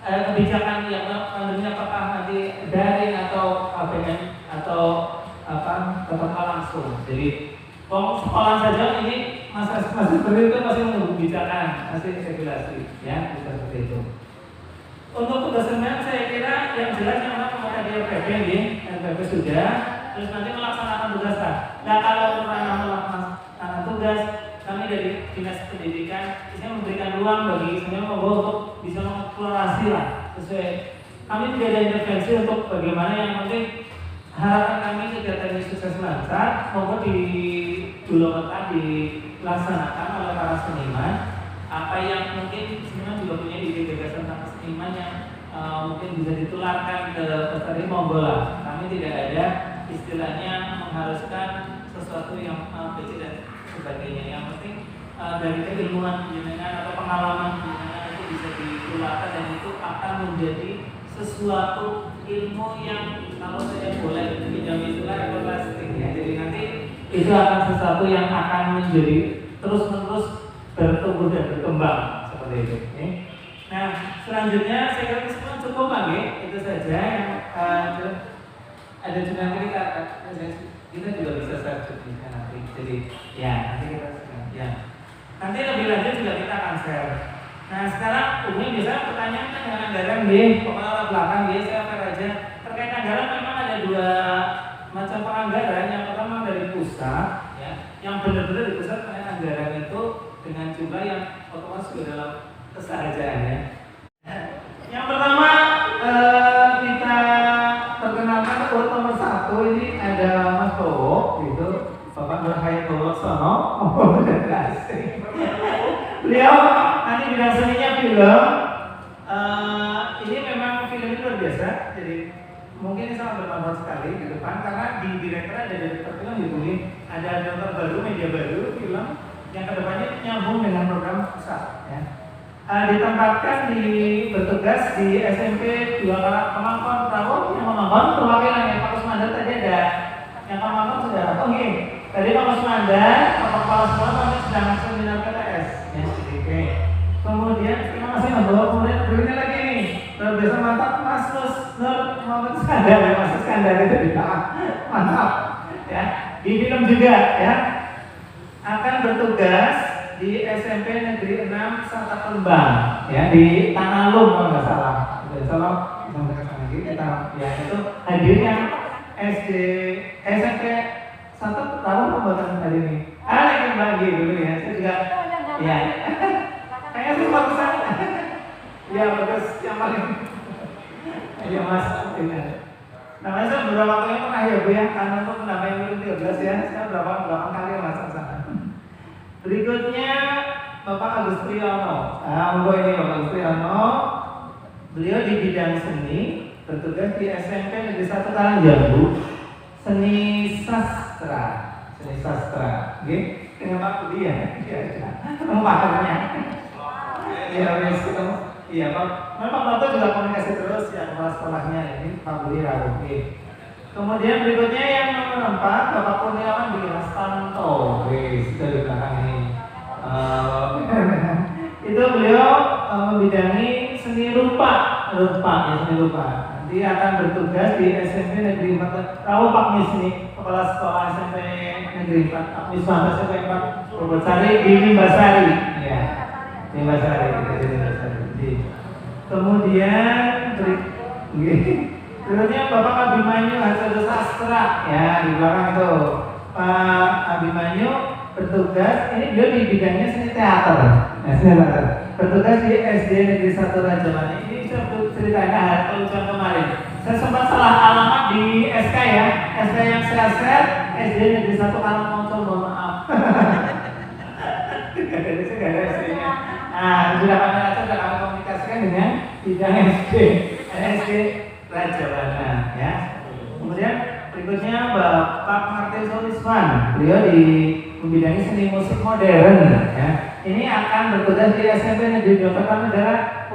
kebijakan yang pandemi, apakah nanti daring atau ABM atau tetap langsung. Jadi sekolah saja ini masih seperti itu, masih menunggu kebijakan, masih regulasi ya, seperti itu. Untuk tugas semen saya kira yang jelas yang mana pemerintah RPP ini, RPP sudah, terus nanti melaksanakan tugas kan. Nah kalau melaksanakan tugas, kami dari Dinas Pendidikan bisa memberikan ruang bagi semua untuk bisa mengeksplorasi lah sesuai. Kami tidak ada intervensi untuk bagaimana, yang penting harapan kami kegiatan ini sukses lancar, mohon dilaksanakan oleh para seniman. Apa yang mungkin seniman juga punya ide gagasan tentang seniman yang mungkin bisa ditularkan ke peserta, monggo lah. Kami tidak ada istilahnya mengharuskan sesuatu yang PC dan sebagainya. Yang penting dari keilmuan jenengan atau pengalaman jenengan itu bisa ditularkan, dan itu akan menjadi sesuatu ilmu yang kalau saya boleh pinjam istilah everlasting ya. Jadi nanti itu akan sesuatu yang akan menjadi terus-menerus bertumbuh dan berkembang seperti itu. Okay. Nah selanjutnya saya kira kesimpulan cukup lagi itu saja yang ada juga kita juga bisa search nanti. Jadi ya nanti kita ya nanti lebih lanjut juga kita akan share. Nah sekarang umumnya biasanya pertanyaan kan dengan anggaran pokoknya belakang saya share aja. Terkait anggaran memang ada 2 macam penganggaran. Yang pertama dari pusat ya, yang benar-benar di pusat anggaran itu dengan jumlah yang otomatis juga dalam kesahajaannya. Yang pertama kita perkenalkan urut nomor 1 ini ada Mas Bowo, gitu, Bapak Nurhayat Bowosono. Beliau nanti bidang seninya film. Ini memang film itu luar biasa, jadi mungkin ini sangat bermanfaat sekali ke depan, karena di direktur ada direktur film dibeli, ada direktur baru, media baru, film yang kedepannya nyambung dengan program pusat ya. Ditempatkan bertugas di SMP 2 Kemangkon Prawo. Yang Kemangkon perwakilannya Pak Kusmandar tadi ada, yang Kemangkon sudah tadi Pak Kusmandar, Pak Kepala Sekolah kami sedang seminar PTS ya. Oke. Kemudian terima kasih Mas Bowo. Kemudian berikutnya lagi nih, luar biasa mantap Mas Nur Muhammad Iskandar ya, Mas Iskandar itu di mantap ya. Di film juga ya, akan bertugas di SMP Negeri 6 Sata Kembang ya, di Tanalum kalau nggak salah. Salah sampai ke sana kita ya, itu hadirnya SMP Sata tahun pembuatan hari ini. Lagi bagi dulu ya, saya juga ya. Kayaknya sih bagusan. Ya bagus yang paling. Ya Mas, namanya saya beberapa kali pernah ya Bu ya, karena itu pendamping yang 13 ya, saya berapa kali Mas sana. Berikutnya Bapak Agus Priyono. Ini Bapak Agus Priyono. Beliau di bidang seni, bertugas di SMP Negeri 1 Talangjambu, seni sastra. seni sastra, oke? Dengan Pak Budi ya, ketemu pakarnya. Iya, wes ketemu. Iya, Pak. Memang Pak Noto juga komunikasi terus ya kepala sekolahnya ini Pak Budi Rawu. Kemudian berikutnya yang nomor 4, Bapak Kurniawan Wilastanto. Wes, itu di belakang ini. Itu beliau membidangi seni rupa, ya seni rupa. Nanti akan bertugas di SMP Negeri 4 Rawu Pak Mis ini, kepala sekolah SMP Negeri 4 Pak Mis SMP 4 Purwosari di Limbasari, ya. Limbasari, di Limbasari. Kemudian berikutnya Bapak Abimanyu Hasil Sastra, ya di belakang itu Pak Abimanyu bertugas, ini beliau di bidangnya seni teater, bertugas di SD Negeri 1 Rajamani. Ini saya ceritakan kelucuan kemarin. Saya sempat salah alamat di SK ya, SK yang saya share SD Negeri 1 Karangmonco, mohon maaf. Gak ada SD-nya. Nah, sudah kami atur, sudah kami komunikasikan dengan bidang SD Rajabana, ya. Kemudian berikutnya Bapak Martin Solisman, beliau di membidangi seni musik modern, ya. Ini akan bertugas di SMP Negeri 2 Negara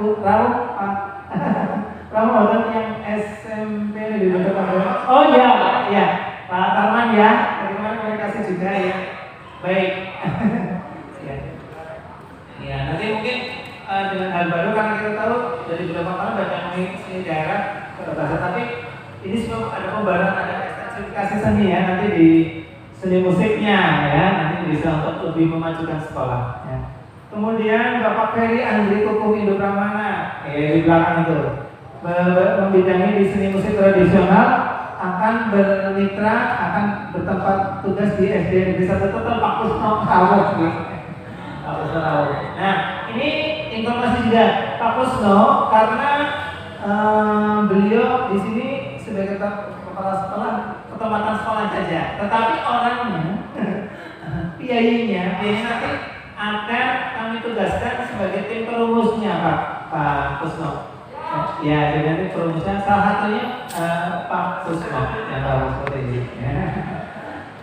Rawu Hotel yang SMP Negeri 2 Negara. Oh iya, Pak, ya, Pak Tarman ya, dari kemarin komunikasi juga ya. Baik. Ya, nanti mungkin dengan hal baru karena kita tahu dari beberapa kali banyak mengisi daerah bahasa, tapi ini semua ada pembaruan, ada ekstensifikasi seni ya nanti di seni musiknya ya, nanti bisa untuk lebih memajukan sekolah ya. Kemudian Bapak Ferry Andri Kukuh Indo Pramana di belakang itu membidangi di seni musik tradisional, akan bermitra, akan bertempat tugas di SD Negeri 1 Total Pak Kusno Rawuh gitu. Nah, ini informasi juga Pak Kusno karena beliau di sini sebagai kepala sekolah, ketempatan sekolah saja, tetapi orangnya, biayanya nanti akan kami tugaskan sebagai tim perumusnya Pak Kusno. Ya, jadi nanti perumusnya salah satunya Pak Kusno yang tahu seperti ini. Ya.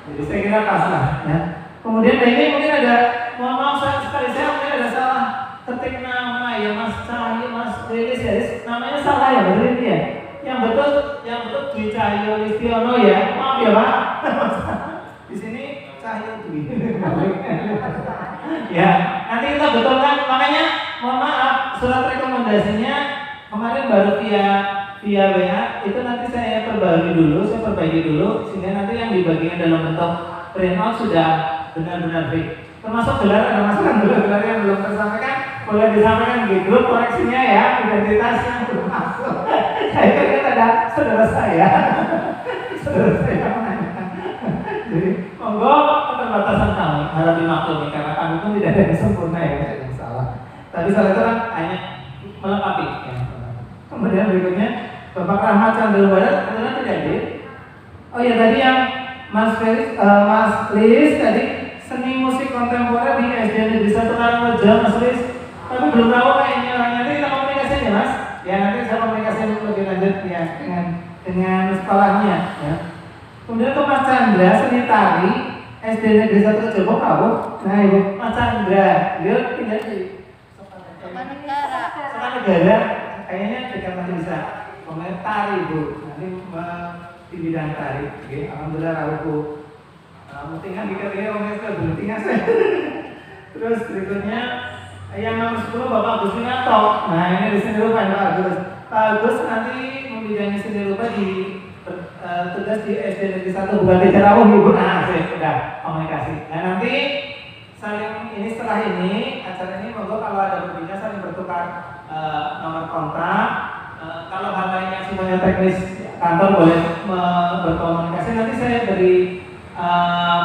Jadi saya kira pas lah. Ya. Kemudian ini mungkin ada, mohon maaf sekali saya mungkin ada salah ketik nama ya Mas Cahyo, Mas Lilis ya, namanya salah ya betul ini ya. Yang betul Dwi Cahyo Listiono ya, maaf ya Pak. Di sini Cahyo Dwi. Ya, nanti kita betulkan. Makanya mohon maaf surat rekomendasinya kemarin baru via WA itu nanti saya perbarui dulu, saya perbaiki dulu sehingga nanti yang dibagikan dalam bentuk printout sudah benar-benar baik. Termasuk gelar, ada masukan gelar yang belum tersampaikan, boleh disampaikan di grup koreksinya ya, identitasnya belum masuk. Saya kira ada saudara saya menanyakan. Jadi monggo keterbatasan kami harap dimaklumi karena kami pun tidak ada yang sempurna ya, tidak ada yang salah. Tapi salah itu kan hanya melengkapi. Ya. Kemudian berikutnya Bapak Rahmat Chandrawada kebetulan tidak hadir. Oh ya tadi yang Mas Lis tadi seni musik kontemporer di SD Negeri 1 Karangrejo, Mas Lis. Tapi belum tahu kayaknya orangnya, nanti kita komunikasi ya Mas. Ya nanti saya komunikasi lebih lanjut ya dengan sekolahnya. Ya. Kemudian ke Mas Chandra seni tari SD Negeri 1 Jowo Rawuh. Nah Ibu Mas Chandra, dia tinggal di Semanegara. Kayaknya dekat nanti bisa komentar tari Bu. Nanti di bidang tari. Oke, alhamdulillah Rawuhku. Tinggal dikira-kira orang itu belum tinggal saya. Terus berikutnya yang nomor 10 Bapak Agus Winato. Nah ini di seni rupa Pak Agus. Pak Agus nanti membidangi seni rupa di tugas di SD Negeri 1 bukan di Rawuh Ibu. Nah saya sudah komunikasi. Nah nanti saling ini setelah ini acara ini monggo kalau ada berbicara saling bertukar nomor kontak. Kalau hal lainnya sifatnya teknis kantor boleh berkomunikasi. Nanti saya beri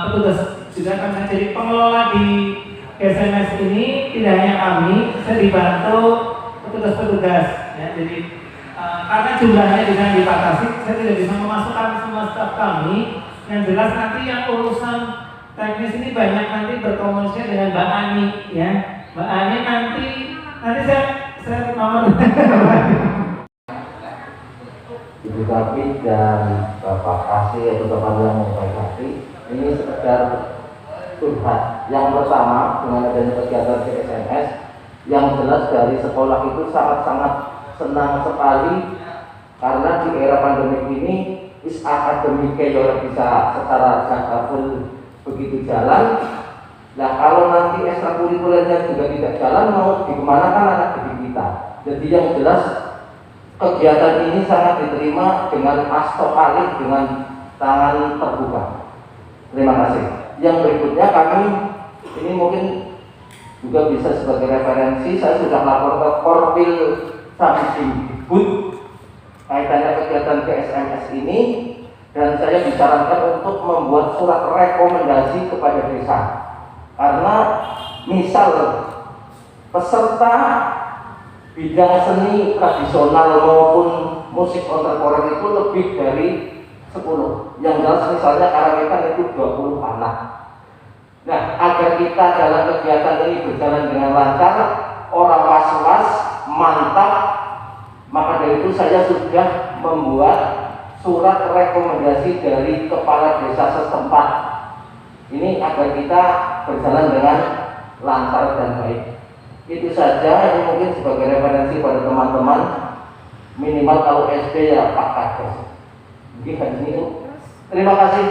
petugas juga akan saya jadi pengelola di SMS ini. Tidak hanya kami, saya dibantu petugas-petugas ya, jadi karena jumlahnya dengan dibatasi saya tidak bisa memasukkan semua staf kami. Yang jelas nanti yang urusan teknis ini banyak nanti berkomunikasi dengan Mbak Ani ya. Mbak Ani nanti saya nomor Ibu Tapi dan Bapak Kasih atau Bapak yang mau Kasih Ini sekedar curhat. Yang pertama, dengan adanya kegiatan CSMS, yang jelas dari sekolah itu sangat-sangat senang sekali karena di era pandemi ini akademiknya juga bisa secara jangka full begitu jalan. Nah, kalau nanti ekstrakurikulernya juga tidak jalan, mau dikemanakan anak didik kita. Jadi yang jelas kegiatan ini sangat diterima dengan astokali, dengan tangan terbuka. Terima kasih. Yang berikutnya kami ini mungkin juga bisa sebagai referensi. Saya sudah lapor ke Korwil Samsibud kaitannya kegiatan KSMS ini, dan saya disarankan untuk membuat surat rekomendasi kepada desa. Karena misal peserta bidang seni tradisional maupun musik kontemporer itu lebih dari 10. Yang jelas misalnya karawitan itu 20 anak. Nah, agar kita dalam kegiatan ini berjalan dengan lancar, orang was-was, mantap, maka dari itu saya sudah membuat surat rekomendasi dari kepala desa setempat. Ini agar kita berjalan dengan lancar dan baik. Itu saja, ini mungkin sebagai referensi pada teman-teman. Minimal kalau SD ya Pak Kades. Mungkin itu. Terima kasih.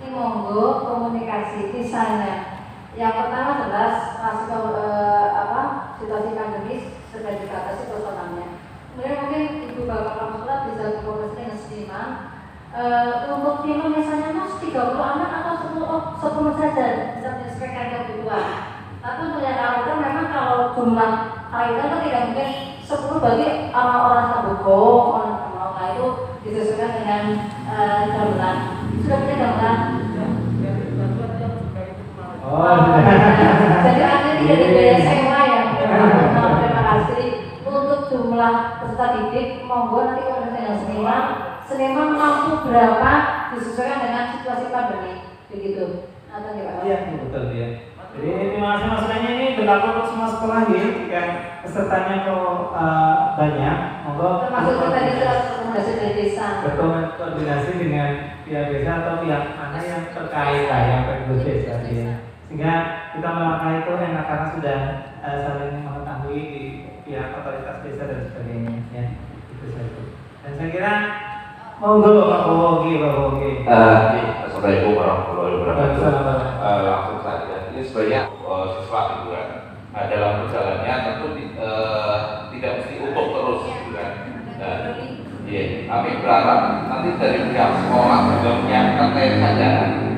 Ini monggo komunikasi misalnya. Yang pertama jelas masih situasi pandemis sudah dibatasi personalnya. Kemudian mungkin ibu bapak konsulat bisa berkomunikasi dengan seniman. Untuk film misalnya mas 30 anak atau 10 saja bisa menyesuaikan kebutuhan. Tapi untuk yang karawitan memang kalau jumlah karawitan kan tidak mungkin 10 bagi orang Sabugo, orang Kemal. Nah itu disesuaikan dengan gamelan. Sudah punya gamelan? Oh, jadi artinya tidak dibayar sewa ya. Terima kasih. Untuk jumlah peserta didik, monggo nanti koordinasi dengan seniman. Seniman mampu berapa disesuaikan dengan situasi pandemi, begitu. Atau gimana? Iya, betul ya. Jadi terima kasih masukannya, ini berlaku untuk semua sekolah ya, yang pesertanya kok banyak. Monggo. Termasuk tadi surat rekomendasi dari desa. Berkoordinasi dengan pihak desa atau pihak mana yang terkait lah, yang terkait desa ya. Sehingga kita melangkah itu enak karena sudah saling mengetahui di pihak otoritas desa dan sebagainya ya. Itu saja. Dan saya kira monggo Pak Bowogi. Assalamualaikum warahmatullahi wabarakatuh. Langsung saja. Ini sebenarnya siswa gitu kan. Nah, dalam perjalanannya tentu tidak mesti utuh terus gitu kan. Iya, kami berharap nanti dari pihak sekolah juga menyiapkan tes saja,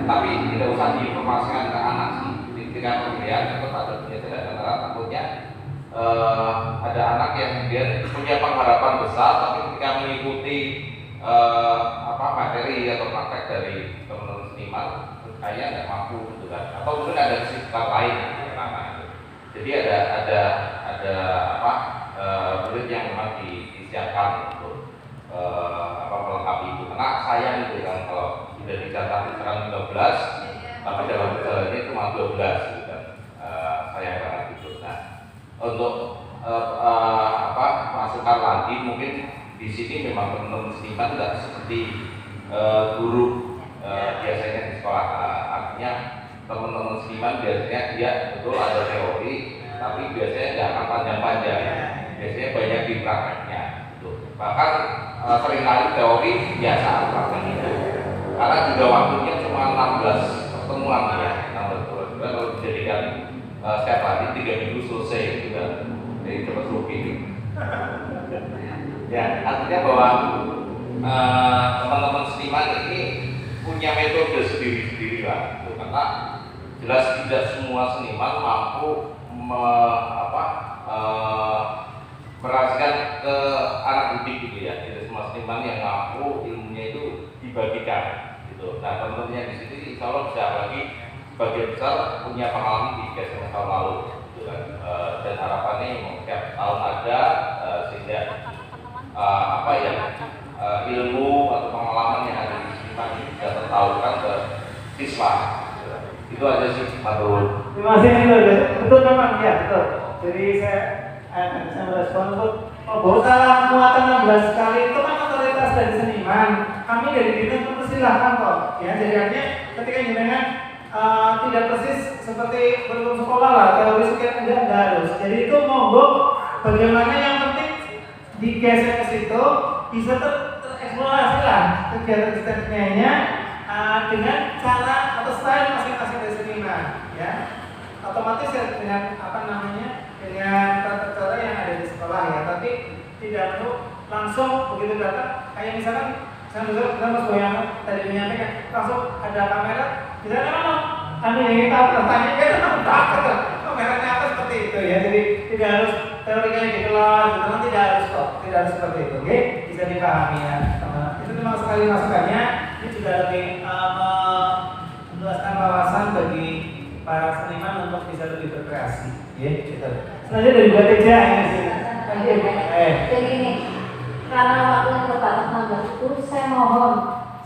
tapi tidak usah diinformasikan ke anak sih. Dengan pemberian tetap ada penjelasan antara takutnya ada anak yang kemudian punya pengharapan besar, tapi ketika mengikuti materi atau praktek dari teman-teman seniman, kayak nggak mampu gitu kan, atau mungkin ada kesibukan lain kenapa? Jadi ada murid yang memang disiapkan untuk melengkapi itu. Karena sayang itu kan kalau sudah dicatat sekarang 15, tapi dalam perjalanannya cuma 12 gitu kan. Sayang banget itu. Nah, untuk masukan lagi mungkin di sini memang teman-teman seniman tidak seperti guru biasanya di sekolah. Artinya teman-teman seniman biasanya dia betul ada teori, tapi biasanya nggak akan panjang-panjang. Biasanya banyak di prakteknya. Gitu. Bahkan seringkali teori biasa praktek itu. Karena juga waktunya cuma 16 pertemuan ya, 16 pertemuan. Kalau dijadikan setiap hari 3 minggu selesai gitu kan. Jadi cepat rugi. Ya, artinya bahwa teman-teman seniman ini punya metode sendiri-sendiri lah, gitu. Karena jelas tidak semua seniman mampu merasikan ke anak didik gitu ya. Tidak semua seniman yang mampu ilmunya itu dibagikan, gitu. Nah, teman-teman yang di sini insya Allah bisa lagi sebagian besar punya pengalaman di KSMS tahun lalu, gitu kan. Dan harapannya setiap tahun ada sehingga ilmu atau pengalaman yang ada di sini ini bisa tertahukan ke siswa. Itu aja sih, Pak Turun. Terima kasih, betul memang ya betul. Jadi saya merespon untuk bahwa muatan 16 kali itu kan otoritas dari seniman. Kami dari Dinas Perindustrian silahkan kok. Ya, jadi artinya ketika jenengan tidak persis seperti belum sekolah lah, teori sekian enggak harus. Jadi itu monggo, bagaimana yang penting di GSMS itu bisa tereksplorasi lah kegiatan keseniannya dengan cara atau style masing-masing dari seniman, ya. Otomatis ya dengan dengan tata cara yang ada di sekolah ya, tapi tidak perlu langsung begitu datang kayak misalkan saya Mas Boyan tadi menyampaikan langsung ada kamera, misalnya kami ingin tahu tanya kita takut kameranya apa seperti itu ya, jadi tidak harus teorinya di kelas, teman tidak harus kok, tidak harus seperti itu, oke? Bisa dipahami ya, teman. Itu memang sekali masukannya, ini juga lebih meluaskan wawasan bagi para seniman untuk bisa lebih berkreasi, ya gitu. Selanjutnya dari buat Teja ini sih. Jadi ini karena waktunya terbatas 16 itu saya mohon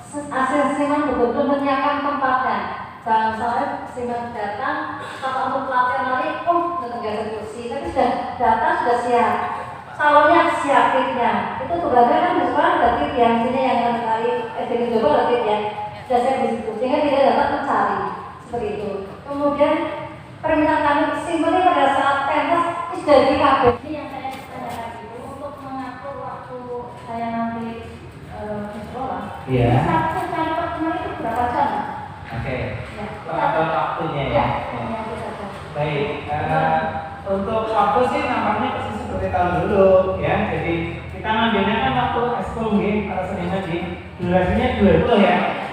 seniman betul-betul menyiapkan tempatnya. Jangan sampai seniman datang kalau untuk pelatihan lagi, datang gak ada kursi, tapi sudah datang sudah siap. Salonnya siap kitnya. Itu tugasnya kan di sekolah ada kit yang sini yang kali edukasi coba ada kit ya. Sudah siap di situ sehingga tidak dapat mencari seperti itu. Kemudian permintaan kami simbolnya pada saat pentas sudah di kabel. Ini yang saya tanyakan itu untuk mengatur waktu saya nanti di sekolah. Iya. Satu kali pertemuan itu berapa jam? Oke. Ya. Atau waktunya ya. Baik. Untuk waktu sih nampaknya persis seperti tahun dulu ya. Jadi kita ngambilnya kan waktu ekskul nih para seniman di durasinya 20 ya.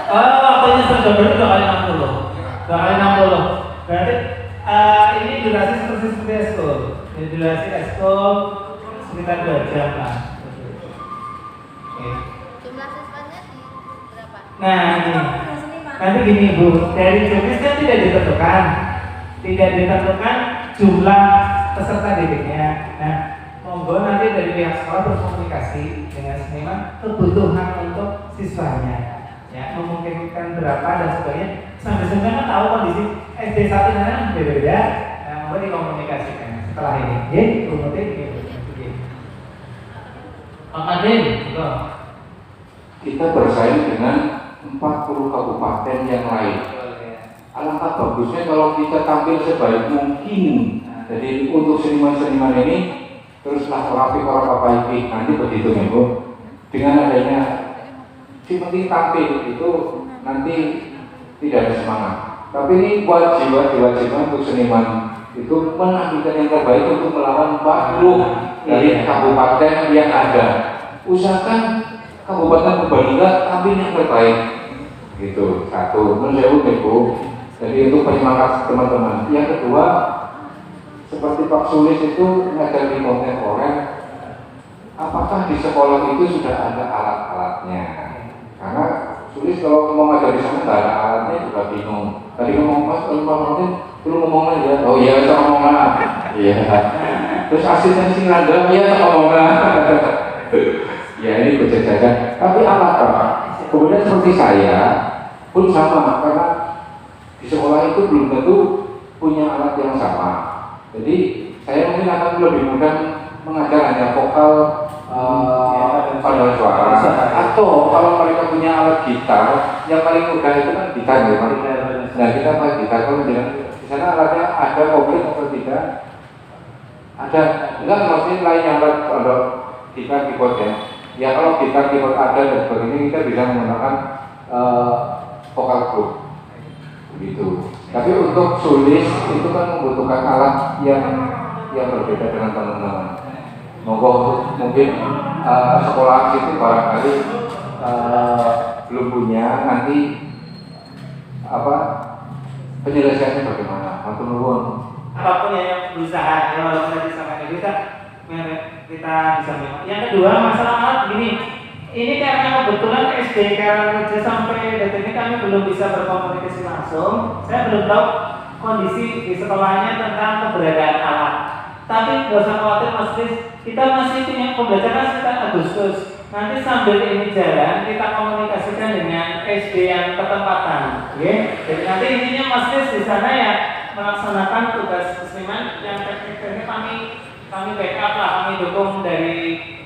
Waktunya sudah dulu 2 kali 60. 2 kali 60. Berarti ini durasi seperti ekskul. Jadi durasi ekskul sekitar 2 jam lah. Oke. Jumlah siswanya di berapa? Nah, ini. Nanti gini Bu, dari jurnis kan tidak ditentukan jumlah peserta didiknya. Nah, monggo nanti dari pihak sekolah berkomunikasi dengan seniman kebutuhan untuk siswanya, ya memungkinkan berapa dan sebagainya. Sampai sebenarnya tahu kondisi SD 1 dan beda-beda. Nah, monggo dikomunikasikan setelah ini. Ya, kemudian gitu. Pak Adin, kita bersaing dengan 40 kabupaten yang lain. Alangkah bagusnya kalau kita tampil sebaik mungkin. Jadi untuk seniman-seniman ini teruslah rapi orang baik nanti begitu Ibu. Dengan adanya si penting tampil itu nanti tidak ada semangat. Tapi ini buat jiwa-jiwa untuk seniman itu menampilkan yang terbaik untuk melawan 40 dari kabupaten yang ada. Usahakan Kabupaten Purbalingga tampil yang terbaik, gitu. Satu, menurut saya Bu. Jadi untuk penyemangat teman-teman. Yang kedua, seperti Pak Sulis itu ngajar di kontemporer, apakah di sekolah itu sudah ada alat-alatnya? Karena Sulis kalau mau ngajar di sana nggak ada alatnya juga bingung. Tadi ngomong Mas, kalau Martin belum ngomong aja. Oh iya, saya ngomong lah. Iya. Terus asisten Singlanda, iya saya ngomong lah. Ya ini berjajaran, tapi alat. Kemudian seperti saya pun sama, karena di sekolah itu belum tentu punya alat yang sama. Jadi saya mungkin akan lebih mudah mengajar hanya vokal paduan suara. Atau kalau mereka punya alat gitar, yang paling mudah itu kan gitar ya. Nah kita pakai gitar, kalau di sana alatnya ada komplit atau tidak? Ada, enggak maksudnya lain yang ada gitar keyboard ya. Ya kalau gitar keyboard ada dan sebagainya kita bisa menggunakan vokal group begitu. Tapi untuk Sulis itu kan membutuhkan alat yang berbeda dengan teman-teman. Monggo mungkin sekolah itu barangkali belum punya, nanti penyelesaiannya bagaimana? Matur nuwun. Apapun yang berusaha, ya walaupun tadi sampai kita bisa memang. Yang kedua masalah alat begini. Ini karena kebetulan SD kerja sampai detik ini kami belum bisa berkomunikasi langsung. Saya belum tahu kondisi di sekolahnya tentang keberadaan alat. Tapi nggak usah khawatir Mas Kris, kita masih punya pembelajaran sekitar Agustus. Nanti sambil ini jalan kita komunikasikan dengan SD yang ketempatan. Jadi nanti intinya Mas Kris di sana ya melaksanakan tugas seniman yang teknik-teknik kami backup lah, kami dukung dari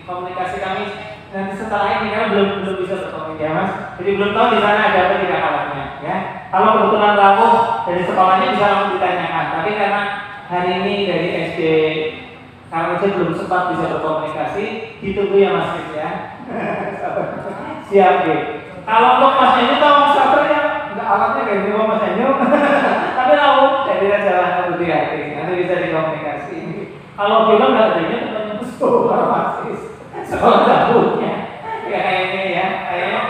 komunikasi kami nanti setelah ini kan belum bisa berkomunikasi ya Mas. Jadi belum tahu di sana ada apa tidak alatnya ya. Kalau kebetulan tahu dari sekolahnya bisa langsung ditanyakan. Tapi karena hari ini dari SD karena saya belum sempat bisa berkomunikasi, ditunggu ya Mas ya. Siap deh. Kalau untuk Mas Enyo tahu Mas Sabar ya, enggak alatnya kayak gini Mas Enyo. Tapi tahu dari jalan budi hati, nanti bisa dikomunikasi. Kalau bilang nggak adanya temannya sekolah Mas, sekolah dahulunya. Ya kayaknya ya, kayaknya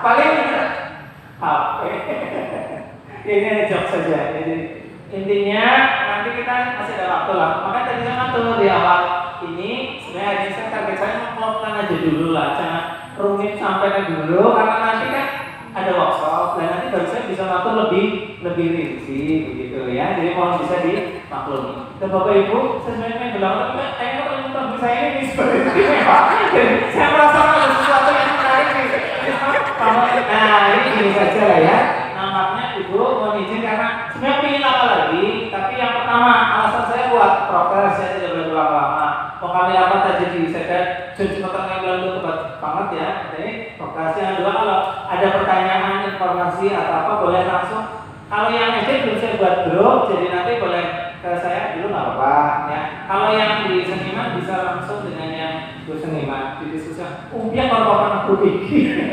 paling HP. Ini ada jok saja. Jadi intinya nanti kita masih ada waktu lah. Makanya tadi saya ngatur di awal ini sebenarnya saya target saya melakukan aja dulu lah, jangan rumit sampai ke dulu karena nanti kan ada workshop dan nanti baru saya bisa ngatur lebih rinci begitu ya. Jadi mohon bisa dimaklumi. Dan Bapak Ibu, saya sebenarnya bilang tapi kayaknya kalau saya ini seperti mewah. Saya merasa ada sesuatu yang menarik nih. Nah ini saja lah ya. Nampaknya Ibu mohon izin karena sebenarnya ingin apa lagi, tapi yang pertama alasan saya buat progres saya tidak boleh lama-lama. Mau kami apa tadi di saya cuma yang lalu tepat banget ya. Jadi progres yang kedua kalau ada pertanyaan, informasi atau apa boleh langsung. Kalau yang SD belum saya buat grup, jadi nanti boleh ke saya dulu nggak apa-apa ya. Kalau yang di seniman bisa langsung dengan yang di seniman di diskusi. Biar kalau bapak aku bikin.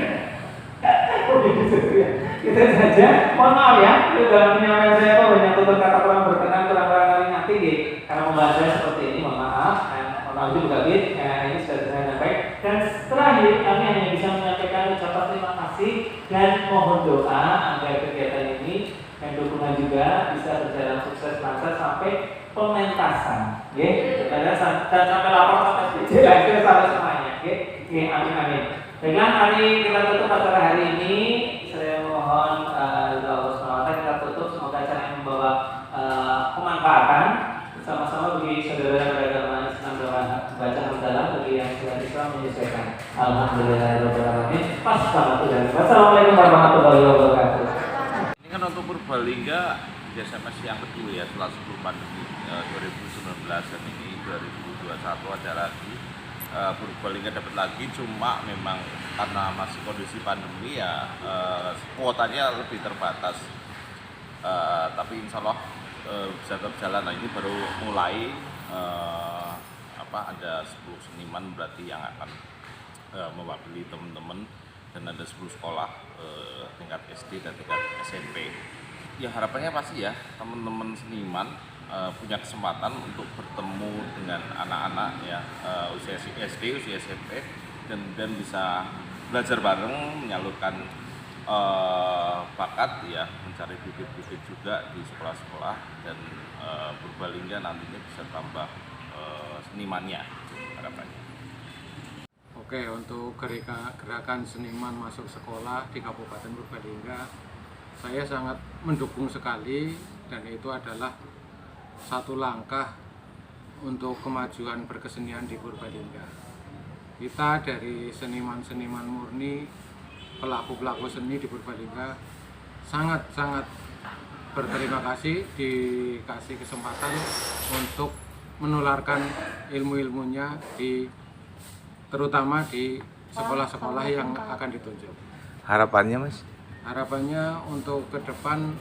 Itu saja. Mohon maaf ya, dalam penyampaian saya kok banyak tutur kata kurang berkenan, kurang kali nanti gitu. Karena pembahasannya seperti ini, mohon maaf. Dan mohon maaf juga gitu. Ini sudah saya sampaikan. Dan terakhir kami hanya bisa menyampaikan ucapan terima kasih dan mohon doa agar kegiatan ini dan dukungan juga bisa berjalan sukses lancar sampai pementasan. Dan sampai lapor sampai SDJ sampai semuanya. Amin amin. Dengan hari kita tutup acara hari ini, saya mohon kita tutup semoga acara yang membawa kemanfaatan bersama-sama bagi saudara beragama Islam dan baca hamdalah bagi yang sudah Islam menyesuaikan. Alhamdulillahirobbilalamin. Pas banget dan wassalamualaikum warahmatullahi wabarakatuh. Ini kan untuk Purbalingga di SMS yang kedua ya setelah sebelum pandemi 2019 dan ini 2021 ada lagi. Purbalingga dapat lagi, cuma memang karena masih kondisi pandemi ya kuotanya lebih terbatas, tapi insya Allah bisa berjalan. Nah ini baru mulai ada 10 seniman berarti yang akan mewakili teman-teman dan ada 10 sekolah tingkat SD dan tingkat SMP. Ya harapannya pasti ya teman-teman seniman punya kesempatan untuk bertemu dengan anak-anak ya usia SD, usia SMP dan bisa belajar bareng, menyalurkan bakat ya, mencari bibit-bibit juga di sekolah-sekolah dan Purbalingga nantinya bisa tambah senimannya harapannya. Oke, untuk gerakan seniman masuk sekolah di Kabupaten Purbalingga saya sangat mendukung sekali dan itu adalah satu langkah untuk kemajuan berkesenian di Purbalingga. Kita dari seniman-seniman murni, pelaku-pelaku seni di Purbalingga sangat-sangat berterima kasih dikasih kesempatan untuk menularkan ilmu-ilmunya terutama di sekolah-sekolah yang akan ditunjuk. Harapannya Mas? Harapannya untuk ke depan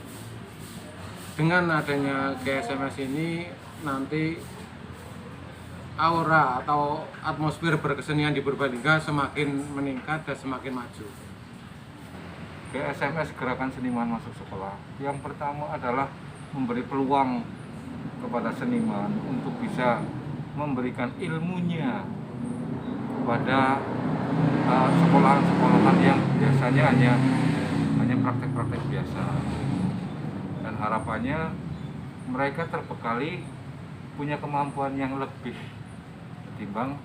dengan adanya GSMS ini nanti aura atau atmosfer berkesenian di Purbalingga semakin meningkat dan semakin maju. GSMS Gerakan Seniman Masuk Sekolah yang pertama adalah memberi peluang kepada seniman untuk bisa memberikan ilmunya kepada sekolahan-sekolahan yang biasanya hanya praktek-praktek biasa. Dan harapannya mereka terbekali punya kemampuan yang lebih ketimbang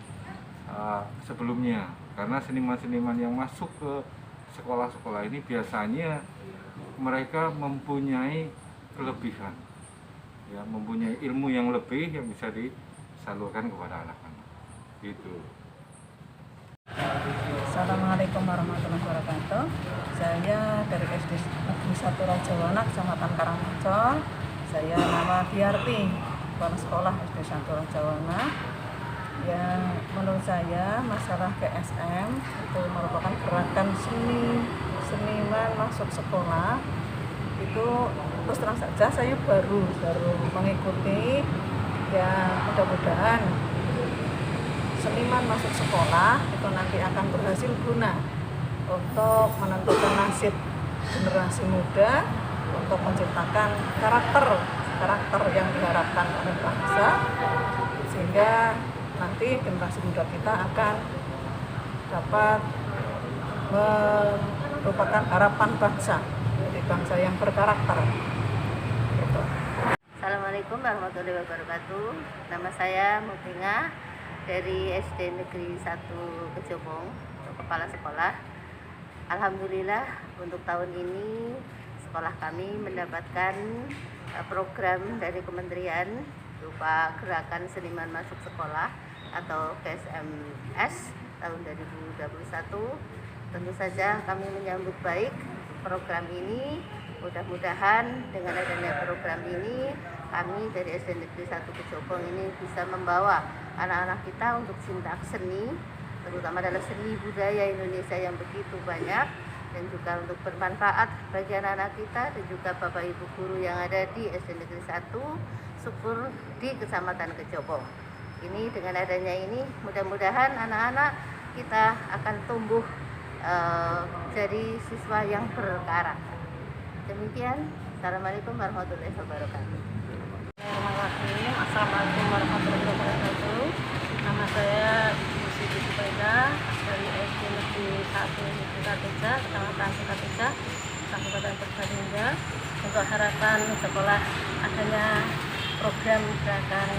sebelumnya, karena seniman-seniman yang masuk ke sekolah-sekolah ini biasanya mereka mempunyai kelebihan ya, mempunyai ilmu yang lebih yang bisa disalurkan kepada anak-anak gitu. Assalamualaikum warahmatullahi wabarakatuh. Saya dari SD Negeri 1 Rajawana, Kecamatan Karangrejo. Saya nama Biarti, kepala sekolah SD 1 Rajawana. Ya, menurut saya masalah GSM itu merupakan gerakan seniman masuk sekolah. Itu terus terang saja saya baru mengikuti, ya mudah-mudahan seniman masuk sekolah itu nanti akan berhasil guna untuk menentukan nasib generasi muda, untuk menciptakan karakter yang diharapkan oleh bangsa, sehingga nanti generasi muda kita akan dapat merupakan harapan bangsa, jadi bangsa yang berkarakter. Gitu. Assalamualaikum warahmatullahi wabarakatuh. Nama saya Mupinga dari SD Negeri 1 Kejobong, kepala sekolah. Alhamdulillah untuk tahun ini sekolah kami mendapatkan program dari kementerian berupa Gerakan Seniman Masuk Sekolah atau GSMS tahun 2021. Tentu saja kami menyambut baik program ini. Mudah-mudahan dengan adanya program ini kami dari SD Negeri 1 Kejobong ini bisa membawa anak-anak kita untuk cinta seni, terutama adalah seni budaya Indonesia yang begitu banyak, dan juga untuk bermanfaat bagi anak-anak kita dan juga Bapak Ibu guru yang ada di SD Negeri 1 Syukur di Kecamatan Kejobong. Ini dengan adanya ini mudah-mudahan anak-anak kita akan tumbuh jadi siswa yang berkarakter. Demikian, Assalamualaikum warahmatullahi wabarakatuh. Assalamualaikum warahmatullahi wabarakatuh. Nama saya Ibu Siti Subaida dari SD Negeri 1 Sikateja, Kecamatan Sikateja, Kabupaten Purbalingga. Untuk harapan sekolah adanya program gerakan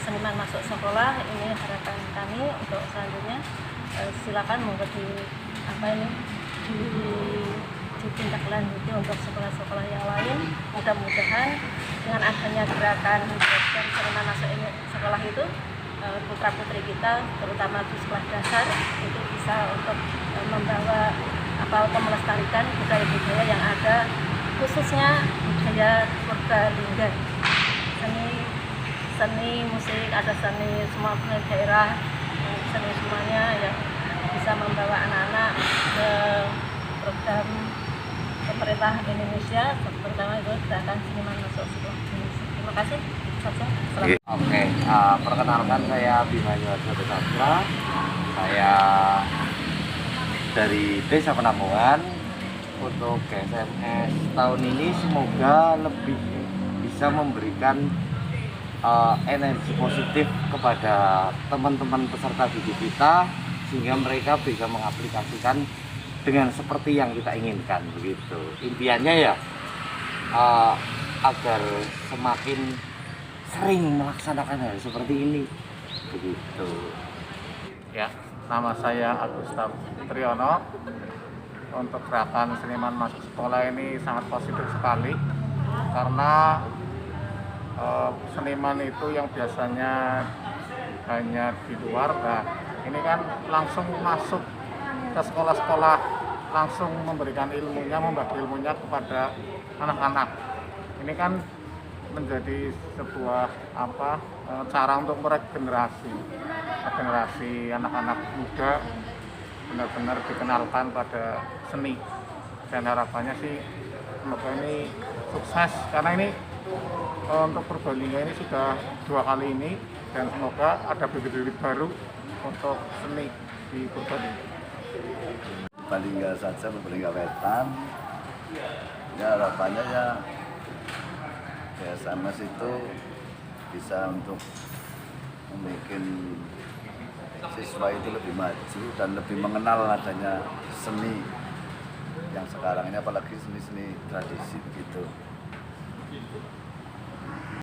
seniman masuk sekolah, ini harapan kami untuk selanjutnya silakan mengikuti ditindaklanjuti untuk sekolah-sekolah yang lain. Mudah-mudahan dengan adanya gerakan seniman masuk sekolah itu putra-putri kita terutama di sekolah dasar itu bisa untuk membawa atau melestarikan budaya-budaya yang ada, khususnya budaya Purbalingga, seni musik, ada seni semua daerah, seni semuanya yang bisa membawa anak-anak ke program pemerintah Indonesia, terutama itu gerakan seniman masuk sekolah. Terima kasih. Oke, perkenalkan saya Bimanyu Arjuna Sastra. Saya dari Desa Penampungan. Untuk GSMS tahun ini semoga lebih bisa memberikan energi positif kepada teman-teman peserta didik kita, sehingga mereka bisa mengaplikasikan dengan seperti yang kita inginkan, begitu. Impiannya ya agar semakin sering melaksanakan hal seperti ini, begitu. Ya, nama saya Agustus Triyono. Untuk gerakan seniman masuk sekolah ini sangat positif sekali, karena seniman itu yang biasanya hanya di luar, nah ini kan langsung masuk ke sekolah-sekolah, langsung memberikan ilmunya, membagi ilmunya kepada anak-anak. Ini kan menjadi sebuah cara untuk meregenerasi anak-anak muda, benar-benar dikenalkan pada seni, dan harapannya sih semoga ini sukses, karena ini untuk Purbalingga ini sudah 2 kali ini, dan semoga ada bibit-bibit baru untuk seni di Purbalingga. Purbalingga saja, Purbalingga Wetan, ya harapannya ya GSMS itu bisa untuk membuat siswa itu lebih maju dan lebih mengenal adanya seni yang sekarang ini, apalagi seni-seni tradisi begitu.